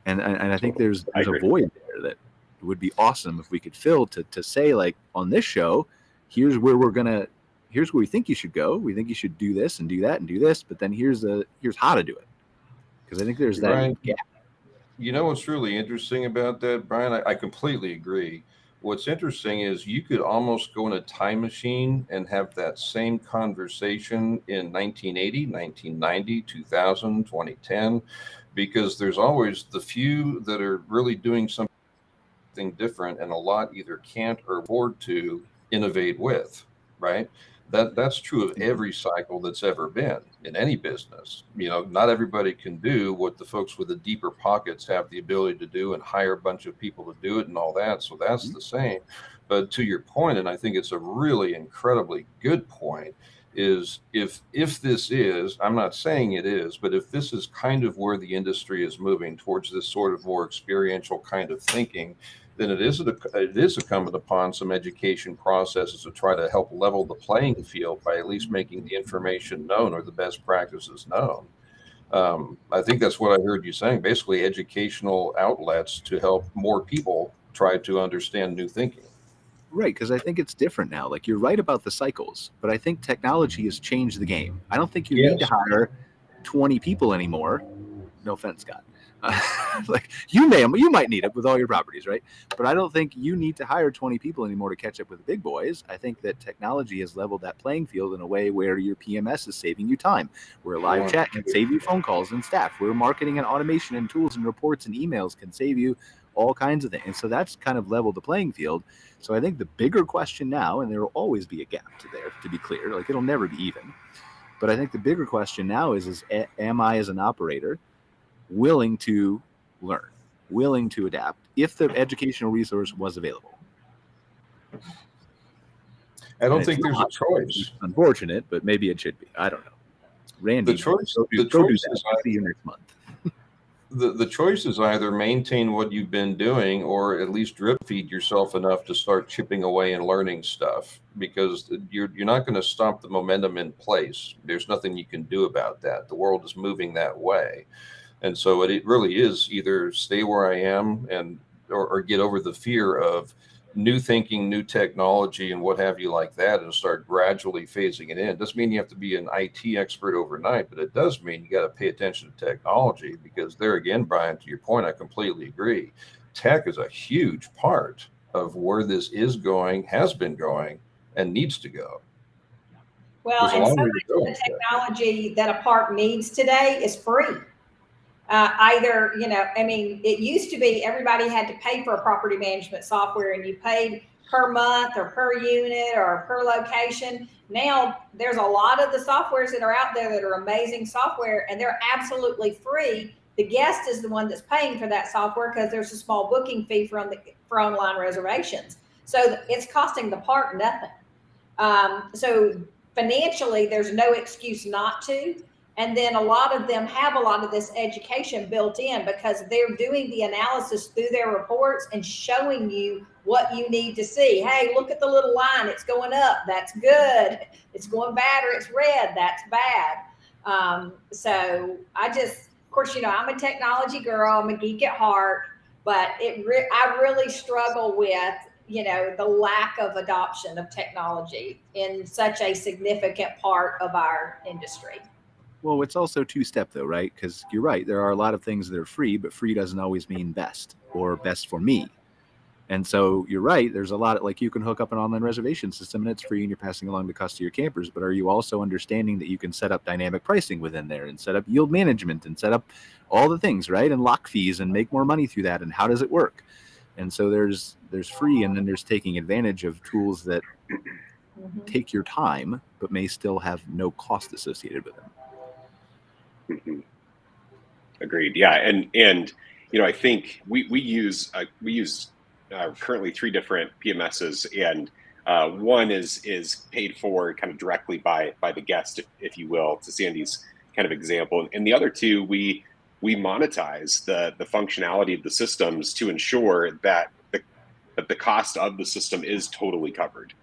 And I think there's a void there that would be awesome if we could fill, to say, like, on this show, here's where we think you should go. We think you should do this and do that and do this, but then here's how to do it. Because I think there's that gap. You know what's really interesting about that, Brian? I completely agree. What's interesting is you could almost go in a time machine and have that same conversation in 1980, 1990, 2000, 2010, because there's always the few that are really doing something different, and a lot either can't or afford to innovate with, right? That's true of every cycle that's ever been in any business. Not everybody can do what the folks with the deeper pockets have the ability to do, and hire a bunch of people to do it and all that. So that's the same. But to your point, and I think it's a really incredibly good point, is if this is, I'm not saying it is, but if this is kind of where the industry is moving towards, this sort of more experiential kind of thinking, then it is incumbent upon some education processes to try to help level the playing field by at least making the information known, or the best practices known. I think that's what I heard you saying, basically educational outlets to help more people try to understand new thinking. Right, because I think it's different now. Like, you're right about the cycles, but I think technology has changed the game. I don't think you need to hire 20 people anymore. No offense, Scott. Like, you might need it with all your properties, right? But I don't think you need to hire 20 people anymore to catch up with the big boys. I think that technology has leveled that playing field in a way where your PMS is saving you time, where live chat can save you phone calls and staff, where marketing and automation and tools and reports and emails can save you all kinds of things. And so that's kind of leveled the playing field. So I think the bigger question now, and there will always be a gap there, to be clear, like, it'll never be even. But I think the bigger question now is am I, as an operator, willing to learn, willing to adapt, if the educational resource was available? I don't think there's a choice. It's unfortunate, but maybe it should be. I don't know. Randy, the choice is I'll see you next month. The choice is either maintain what you've been doing, or at least drip feed yourself enough to start chipping away and learning stuff, because you're not going to stop the momentum in place. There's nothing you can do about that. The world is moving that way. And so it really is either stay where I am or get over the fear of new thinking, new technology, and what have you like that, and start gradually phasing it in. Doesn't mean you have to be an IT expert overnight, but it does mean you got to pay attention to technology, because there again, Brian, to your point, I completely agree. Tech is a huge part of where this is going, has been going, and needs to go. Well, and so much of the technology that a park needs today is free. It used to be everybody had to pay for a property management software, and you paid per month or per unit or per location. Now there's a lot of the softwares that are out there that are amazing software, and they're absolutely free. The guest is the one that's paying for that software, because there's a small booking fee for online reservations. So it's costing the park nothing. So financially, there's no excuse not to. And then a lot of them have a lot of this education built in, because they're doing the analysis through their reports and showing you what you need to see. Hey, look at the little line. It's going up. That's good. It's going bad, or it's red. That's bad. So of course, I'm a technology girl. I'm a geek at heart, but I really struggle with, the lack of adoption of technology in such a significant part of our industry. Well, it's also two-step, though, right? Because you're right. There are a lot of things that are free, but free doesn't always mean best or best for me. And so you're right. There's a lot of, like, you can hook up an online reservation system and it's free and you're passing along the cost to your campers. But are you also understanding that you can set up dynamic pricing within there and set up yield management and set up all the things, right? And lock fees and make more money through that. And how does it work? And so there's free, and then there's taking advantage of tools that take your time, but may still have no cost associated with them. Agreed. Yeah. And, I think we use currently 3 different PMSs, and one is paid for kind of directly by the guest, if you will, to Sandy's kind of example. And the other 2, we monetize the functionality of the systems to ensure that the cost of the system is totally covered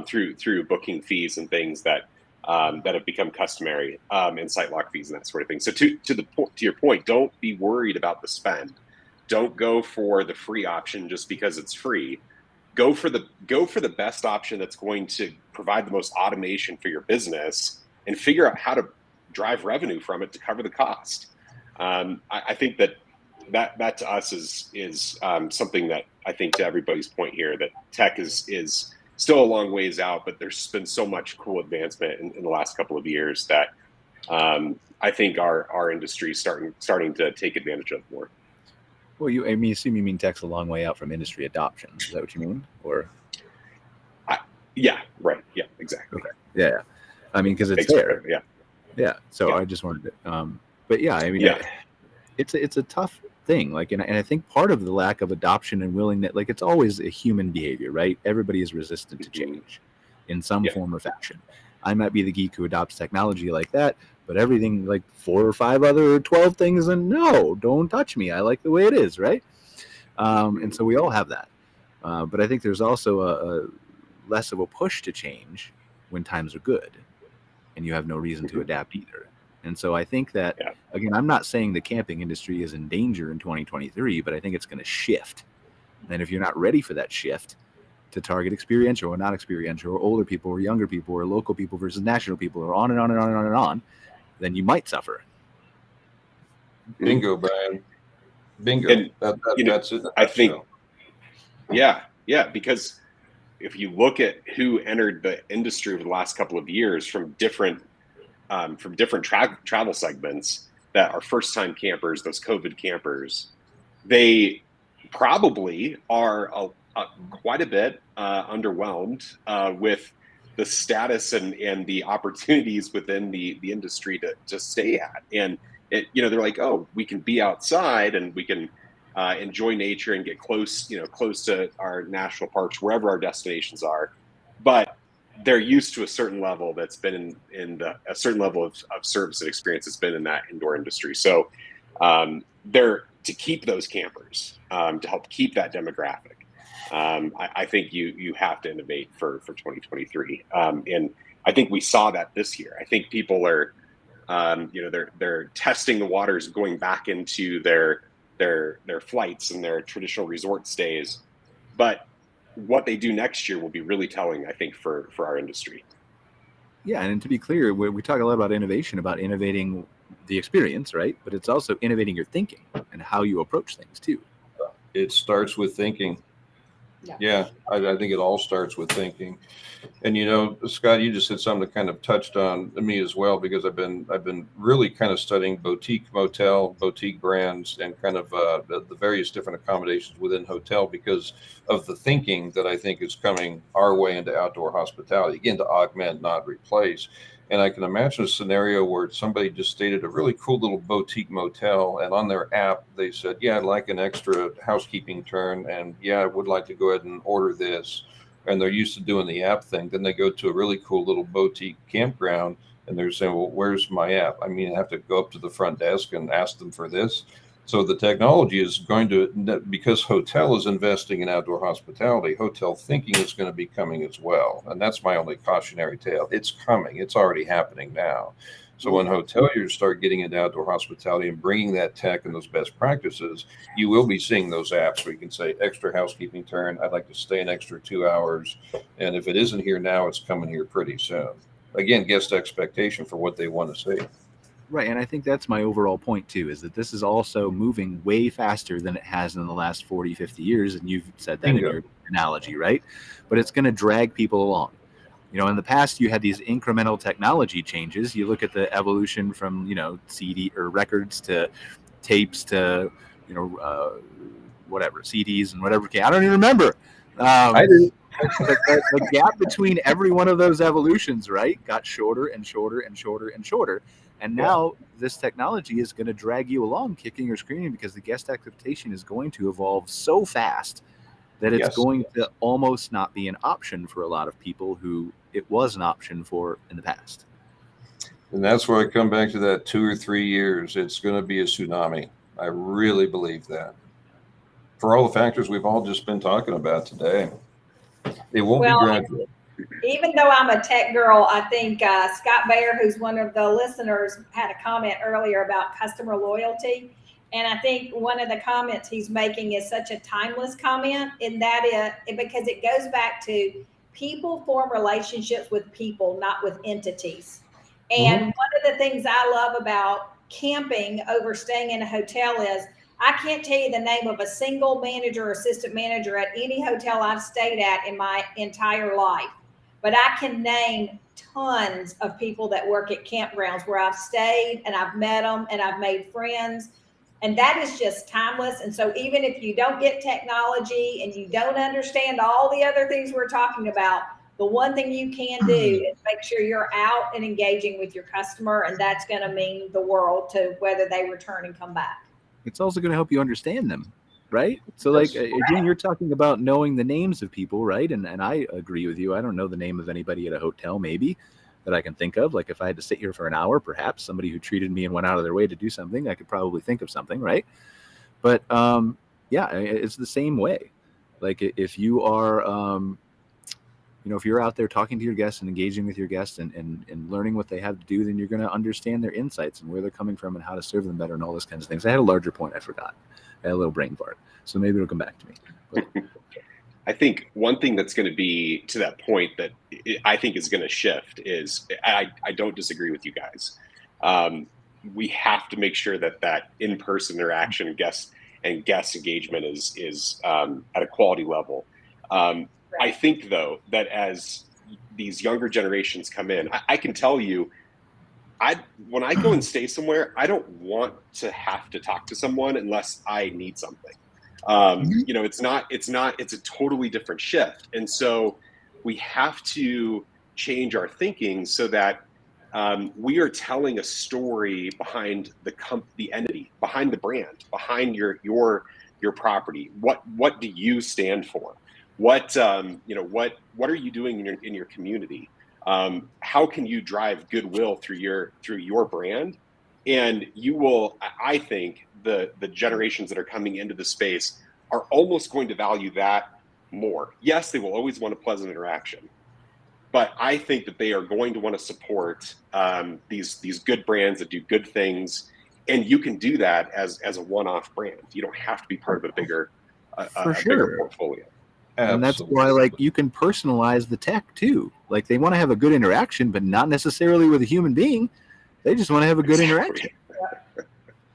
through booking fees and things that have become customary, and site lock fees and that sort of thing. So to your point, don't be worried about the spend. Don't go for the free option just because it's free. Go for the best option that's going to provide the most automation for your business, and figure out how to drive revenue from it to cover the cost. I think that to us is something that, I think, to everybody's point here, that tech is still a long ways out, but there's been so much cool advancement in the last couple of years that I think our industry is starting to take advantage of more. Well, you mean tech's a long way out from industry adoption. Is that what you mean? Or yeah, right. Yeah, exactly. Okay. Yeah. I mean, because it's there. Yeah. Yeah. So yeah. I just wanted to, but yeah, I mean, yeah. It's a tough thing. Like, and I think part of the lack of adoption and willingness, like, it's always a human behavior, right? Everybody is resistant to change in some form or fashion. I might be the geek who adopts technology like that, but everything, like 4 or 5 other 12 things, and no, don't touch me. I like the way it is, right? And so we all have that. But I think there's also a less of a push to change when times are good, and you have no reason to adapt either. And so I think that, again, I'm not saying the camping industry is in danger in 2023, but I think it's going to shift. And if you're not ready for that shift to target experiential or not experiential, or older people or younger people or local people versus national people, or on and on and on and on and on, then you might suffer. Bingo, Brian. Bingo. And, that's it. I think, because if you look at who entered the industry over the last couple of years from different travel segments that are first-time campers, those COVID campers, they probably are quite a bit underwhelmed with the status and the opportunities within the industry to stay at. And they're like, oh, we can be outside and we can enjoy nature and get close to our national parks, wherever our destinations are. But they're used to a certain level that's been a certain level of service and experience that's been in that indoor industry. So they're to keep those campers, to help keep that demographic. I think you have to innovate for 2023. And I think we saw that this year. I think people are, they're testing the waters, going back into their flights and their traditional resort stays. But what they do next year will be really telling, I think, for our industry. Yeah, and to be clear, we talk a lot about innovation, about innovating the experience, right? But it's also innovating your thinking and how you approach things too. It starts with thinking. Yeah, I think it all starts with thinking. And Scott, you just said something that kind of touched on me as well, because I've been really kind of studying boutique motel, boutique brands, and kind of the various different accommodations within hotel, because of the thinking that I think is coming our way into outdoor hospitality, again, to augment, not replace. And I can imagine a scenario where somebody just stated a really cool little boutique motel, and on their app, they said, yeah, I'd like an extra housekeeping turn, and yeah, I would like to go ahead and order this. And they're used to doing the app thing. Then they go to a really cool little boutique campground, and they're saying, well, where's my app? I mean, I have to go up to the front desk and ask them for this. So the technology is going to, because hotel is investing in outdoor hospitality, hotel thinking is going to be coming as well. And that's my only cautionary tale. It's coming. It's already happening now. So when hoteliers start getting into outdoor hospitality and bringing that tech and those best practices, you will be seeing those apps where you can say extra housekeeping turn. I'd like to stay an extra 2 hours. And if it isn't here now, it's coming here pretty soon. Again, guest expectation for what they want to see. Right, and I think that's my overall point too, is that this is also moving way faster than it has in the last 40, 50 years, and you've said that in your analogy, right? But it's going to drag people along. You know, in the past, you had these incremental technology changes. You look at the evolution from, you know, CD or records to tapes to, you know, whatever, CDs and whatever. I don't even remember. I do. The gap between every one of those evolutions, right, got shorter and shorter and shorter and shorter. And now this technology is going to drag you along kicking or screaming, because the guest expectation is going to evolve so fast that it's going to almost not be an option for a lot of people who it was an option for in the past. And that's where I come back to that 2 or 3 years. It's going to be a tsunami. I really believe that. For all the factors we've all just been talking about today. It won't be gradual. Even though I'm a tech girl, I think Scott Bayer, who's one of the listeners, had a comment earlier about customer loyalty. And I think one of the comments he's making is such a timeless comment, in that because it goes back to people form relationships with people, not with entities. And one of the things I love about camping over staying in a hotel is I can't tell you the name of a single manager or assistant manager at any hotel I've stayed at in my entire life. But I can name tons of people that work at campgrounds where I've stayed and I've met them and I've made friends. And that is just timeless. And so even if you don't get technology and you don't understand all the other things we're talking about, the one thing you can do is make sure you're out and engaging with your customer. And that's going to mean the world to whether they return and come back. It's also going to help you understand them, right? So like, again, you're talking about knowing the names of people, right? And I agree with you. I don't know the name of anybody at a hotel, maybe, that I can think of. Like if I had to sit here for an hour, perhaps somebody who treated me and went out of their way to do something, I could probably think of something, right? But yeah, it's the same way. Like if you are, you know, if you're out there talking to your guests and engaging with your guests and learning what they have to do, then you're going to understand their insights and where they're coming from and how to serve them better and all those kinds of things. I had a larger point I forgot. I had a little brain fart. So maybe it'll come back to me. But I think one thing that's going to be to that point that I think is going to shift is I don't disagree with you guys. We have to make sure that in-person interaction and guest engagement is at a quality level. I think, though, that as these younger generations come in, I can tell you, when I go and stay somewhere, I don't want to have to talk to someone unless I need something. You know, it's a totally different shift. And so we have to change our thinking so that we are telling a story behind the entity, behind the brand, behind your property. What do you stand for? What you know, what are you doing in your community? How can you drive goodwill through your brand? And you will, I think, the generations that are coming into the space are almost going to value that more. Yes, they will always want a pleasant interaction, but I think that they are going to want to support these good brands that do good things, and you can do that as a one-off brand. You don't have to be part of a bigger bigger portfolio. Absolutely. And that's why, like, you can personalize the tech too. Like, they want to have a good interaction, but not necessarily with a human being. They just want to have a good interaction.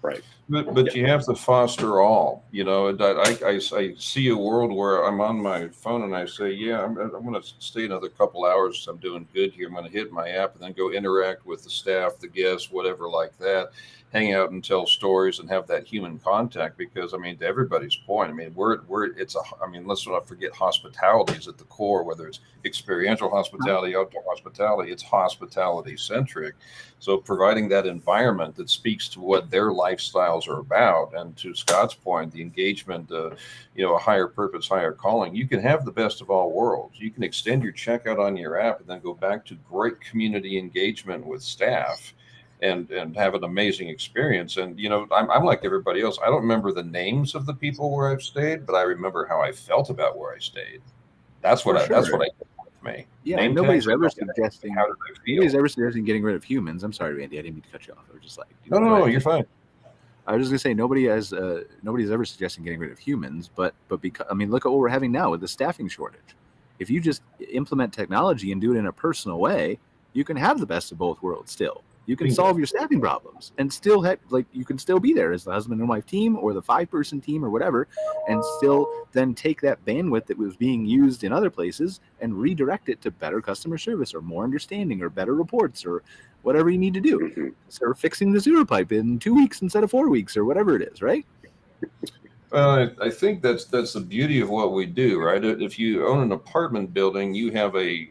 Right. But you have to foster all. You know, I see a world where I'm on my phone and I say, yeah, I'm going to stay another couple hours. I'm doing good here. I'm going to hit my app and then go interact with the staff, the guests, whatever like that. Hang out and tell stories and have that human contact, because I mean, to everybody's point, I mean, let's not forget hospitality is at the core, whether it's experiential hospitality, outdoor hospitality, it's hospitality centric. So providing that environment that speaks to what their lifestyles are about, and to Scott's point, the engagement, you know, a higher purpose, higher calling, you can have the best of all worlds. You can extend your checkout on your app and then go back to great community engagement with staff. And have an amazing experience. And, you know, I'm like everybody else. I don't remember the names of the people where I've stayed, but I remember how I felt about where I stayed. That's what that's what I did with me. Yeah, nobody's ever suggesting getting rid of humans. I'm sorry, Randy, I didn't mean to cut you off. I was just like, no, you're fine. I was just gonna say nobody's ever suggesting getting rid of humans, but because, I mean, look at what we're having now with the staffing shortage. If you just implement technology and do it in a personal way, you can have the best of both worlds still. You can solve your staffing problems and still have, like, you can still be there as the husband and wife team or the 5-person team or whatever, and still then take that bandwidth that was being used in other places and redirect it to better customer service or more understanding or better reports or whatever you need to do. So fixing the sewer pipe in 2 weeks instead of 4 weeks or whatever it is, right? Well, I think that's the beauty of what we do, right? If you own an apartment building, you have a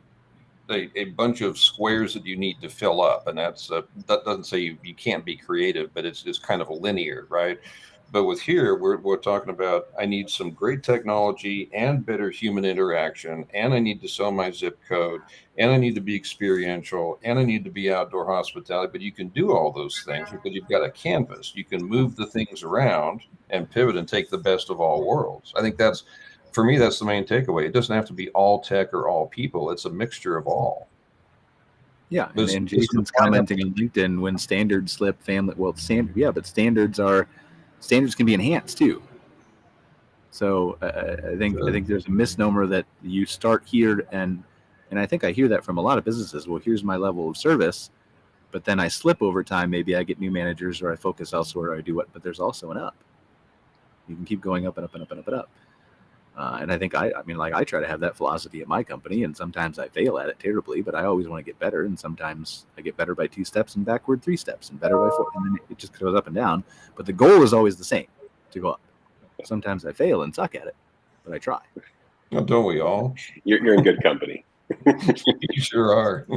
bunch of squares that you need to fill up, and that doesn't say you can't be creative, but it's just kind of linear, right? But with here, we're talking about, I need some great technology and better human interaction, and I need to sell my zip code, and I need to be experiential, and I need to be outdoor hospitality. But you can do all those things because you've got a canvas. You can move the things around and pivot and take the best of all worlds. I think for me, that's the main takeaway. It doesn't have to be all tech or all people. It's a mixture of all. Yeah, and Jason's commenting on LinkedIn when standards slip, but standards can be enhanced too. So I think there's a misnomer that you start here, and I think I hear that from a lot of businesses. Well, here's my level of service, but then I slip over time. Maybe I get new managers, or I focus elsewhere, or I do what. But there's also an up. You can keep going up and up and up and up and up. And I think I try to have that philosophy at my company, and sometimes I fail at it terribly, but I always want to get better. And sometimes I get better by 2 steps and backward 3 steps and better by 4. And then it just goes up and down. But the goal is always the same, to go up. Sometimes I fail and suck at it, but I try. Well, don't we all? You're in good company. You sure are.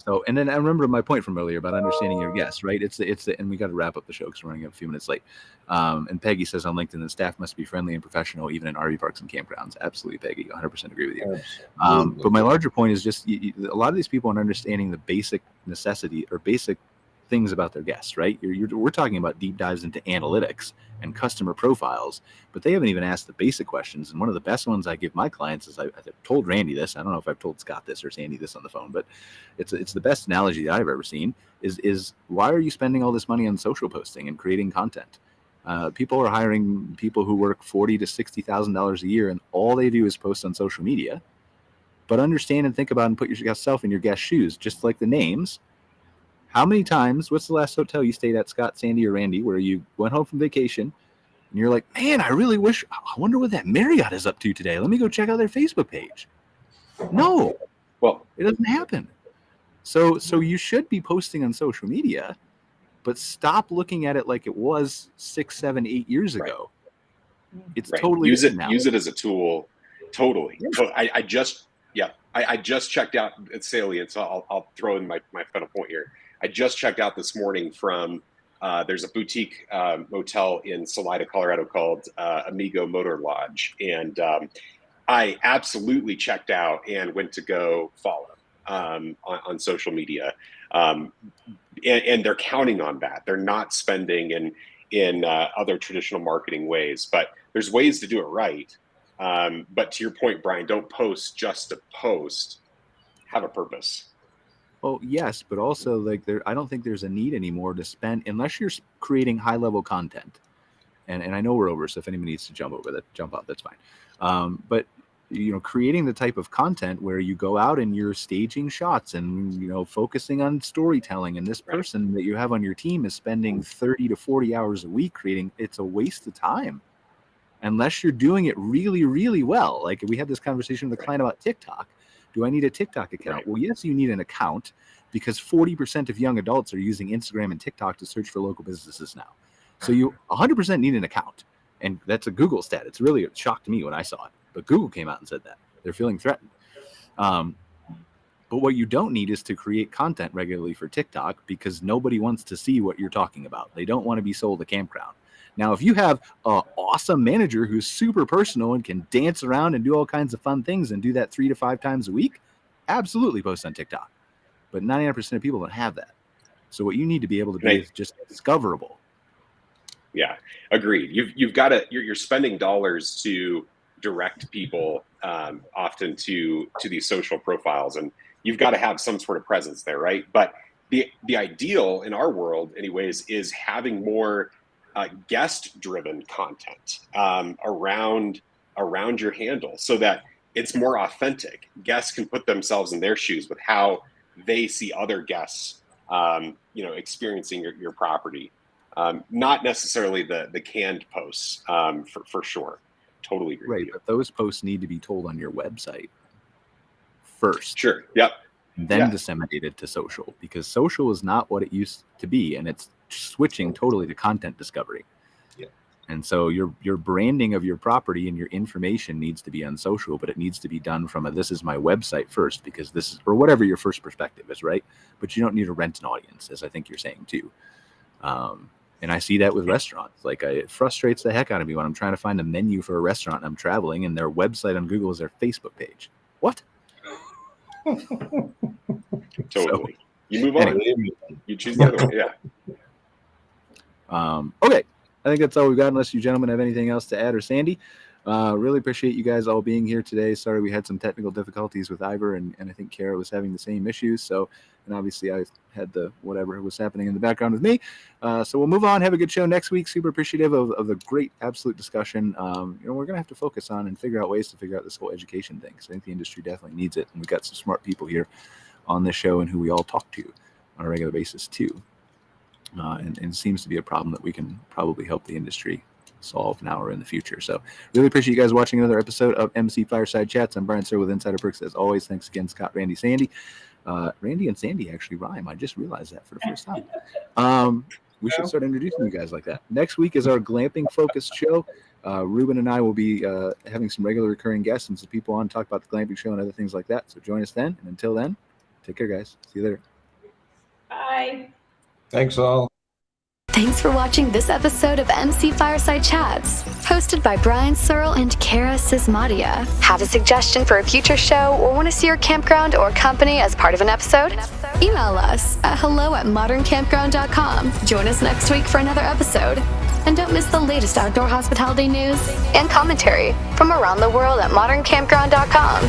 So, and then I remember my point from earlier about understanding your guests, right? And we got to wrap up the show because we're running a few minutes late. And Peggy says on LinkedIn, the staff must be friendly and professional, even in RV parks and campgrounds. Absolutely, Peggy, 100% agree with you. But my larger point is just a lot of these people aren't understanding the basic necessity or basic things about their guests, right? We're talking about deep dives into analytics and customer profiles, but they haven't even asked the basic questions. And one of the best ones I give my clients is I've told Randy this. I don't know if I've told Scott this or Sandy this on the phone, but it's the best analogy that I've ever seen is why are you spending all this money on social posting and creating content? People are hiring people who work $40,000 to $60,000 a year, and all they do is post on social media. But understand and think about and put yourself in your guest's shoes, just like the names. How many times, what's the last hotel you stayed at, Scott, Sandy, or Randy, where you went home from vacation and you're like, man, I wonder what that Marriott is up to today. Let me go check out their Facebook page. No, well, it doesn't happen. So you should be posting on social media, but stop looking at it like it was 6, 7, 8 years ago. It's totally use it now. Use it as a tool. Totally. Yeah. I just checked out at Salient, so I'll throw in my final point here. I just checked out this morning from there's a boutique motel in Salida, Colorado called Amigo Motor Lodge, and I absolutely checked out and went to go follow on social media, and they're counting on that. They're not spending in other traditional marketing ways, but there's ways to do it right. But to your point, Brian, don't post just to post. Have a purpose. Well, yes, but also I don't think there's a need anymore to spend unless you're creating high level content. And I know we're over, so if anybody needs to jump out, that's fine. But creating the type of content where you go out and you're staging shots and focusing on storytelling, and this person that you have on your team is spending 30 to 40 hours a week creating. It's a waste of time unless you're doing it really, really well. Like we had this conversation with a client about TikTok. Do I need a TikTok account? Right. Well, yes, you need an account because 40% of young adults are using Instagram and TikTok to search for local businesses now. So you 100% need an account. And that's a Google stat. It's really a shock to me when I saw it. But Google came out and said that. They're feeling threatened. But what you don't need is to create content regularly for TikTok because nobody wants to see what you're talking about. They don't want to be sold a campground. Now, if you have an awesome manager who's super personal and can dance around and do all kinds of fun things and do that 3 to 5 times a week, absolutely post on TikTok. But 99% of people don't have that. So what you need to be able to do is just discoverable. Yeah, agreed. You've got to you're spending dollars to direct people often to these social profiles, and you've got to have some sort of presence there, right? But the ideal in our world, anyways, is having more guest-driven content around your handle so that it's more authentic. Guests can put themselves in their shoes with how they see other guests experiencing your property. Not necessarily the canned posts, for sure. Totally agree. Right, but those posts need to be told on your website first. Sure. Yep. Then disseminated to social, because social is not what it used to be, and it's switching totally to content discovery. Yeah. And so your branding of your property and your information needs to be on social, but it needs to be done from this is my website first, because this is, or whatever your first perspective is, right? But you don't need to rent an audience, as I think you're saying too. And I see that with restaurants. Like, it frustrates the heck out of me when I'm trying to find a menu for a restaurant and I'm traveling and their website on Google is their Facebook page. What? Totally. So, you move on. Anyway. You choose the other one. Yeah. Okay. I think that's all we've got, unless you gentlemen have anything else to add, or Sandy. Really appreciate you guys all being here today. Sorry we had some technical difficulties with Ivar, and I think Cara was having the same issues. So, and obviously I had the whatever was happening in the background with me. So we'll move on. Have a good show next week. Super appreciative of the great, absolute discussion. We're going to have to focus on and figure out ways to figure out this whole education thing. So I think the industry definitely needs it. And we've got some smart people here on this show and who we all talk to on a regular basis too. And it seems to be a problem that we can probably help the industry solve now or in the future. So really appreciate you guys watching another episode of MC Fireside Chats. I'm Brian Searl with Insider Perks. As always, thanks again, Scott, Randy, Sandy. Randy and Sandy actually rhyme. I just realized that for the first time. We should start introducing you guys like that. Next week is our glamping focused show. Ruben and I will be having some regular recurring guests and some people on to talk about the glamping show and other things like that. So join us then. And until then, take care, guys. See you later. Bye. Thanks all. Thanks for watching this episode of MC Fireside Chats, hosted by Brian Searl and Cara Csizmadia. Have a suggestion for a future show or want to see your campground or company as part of an episode? Email us at hello@moderncampground.com. Join us next week for another episode. And don't miss the latest outdoor hospitality news and commentary from around the world at moderncampground.com.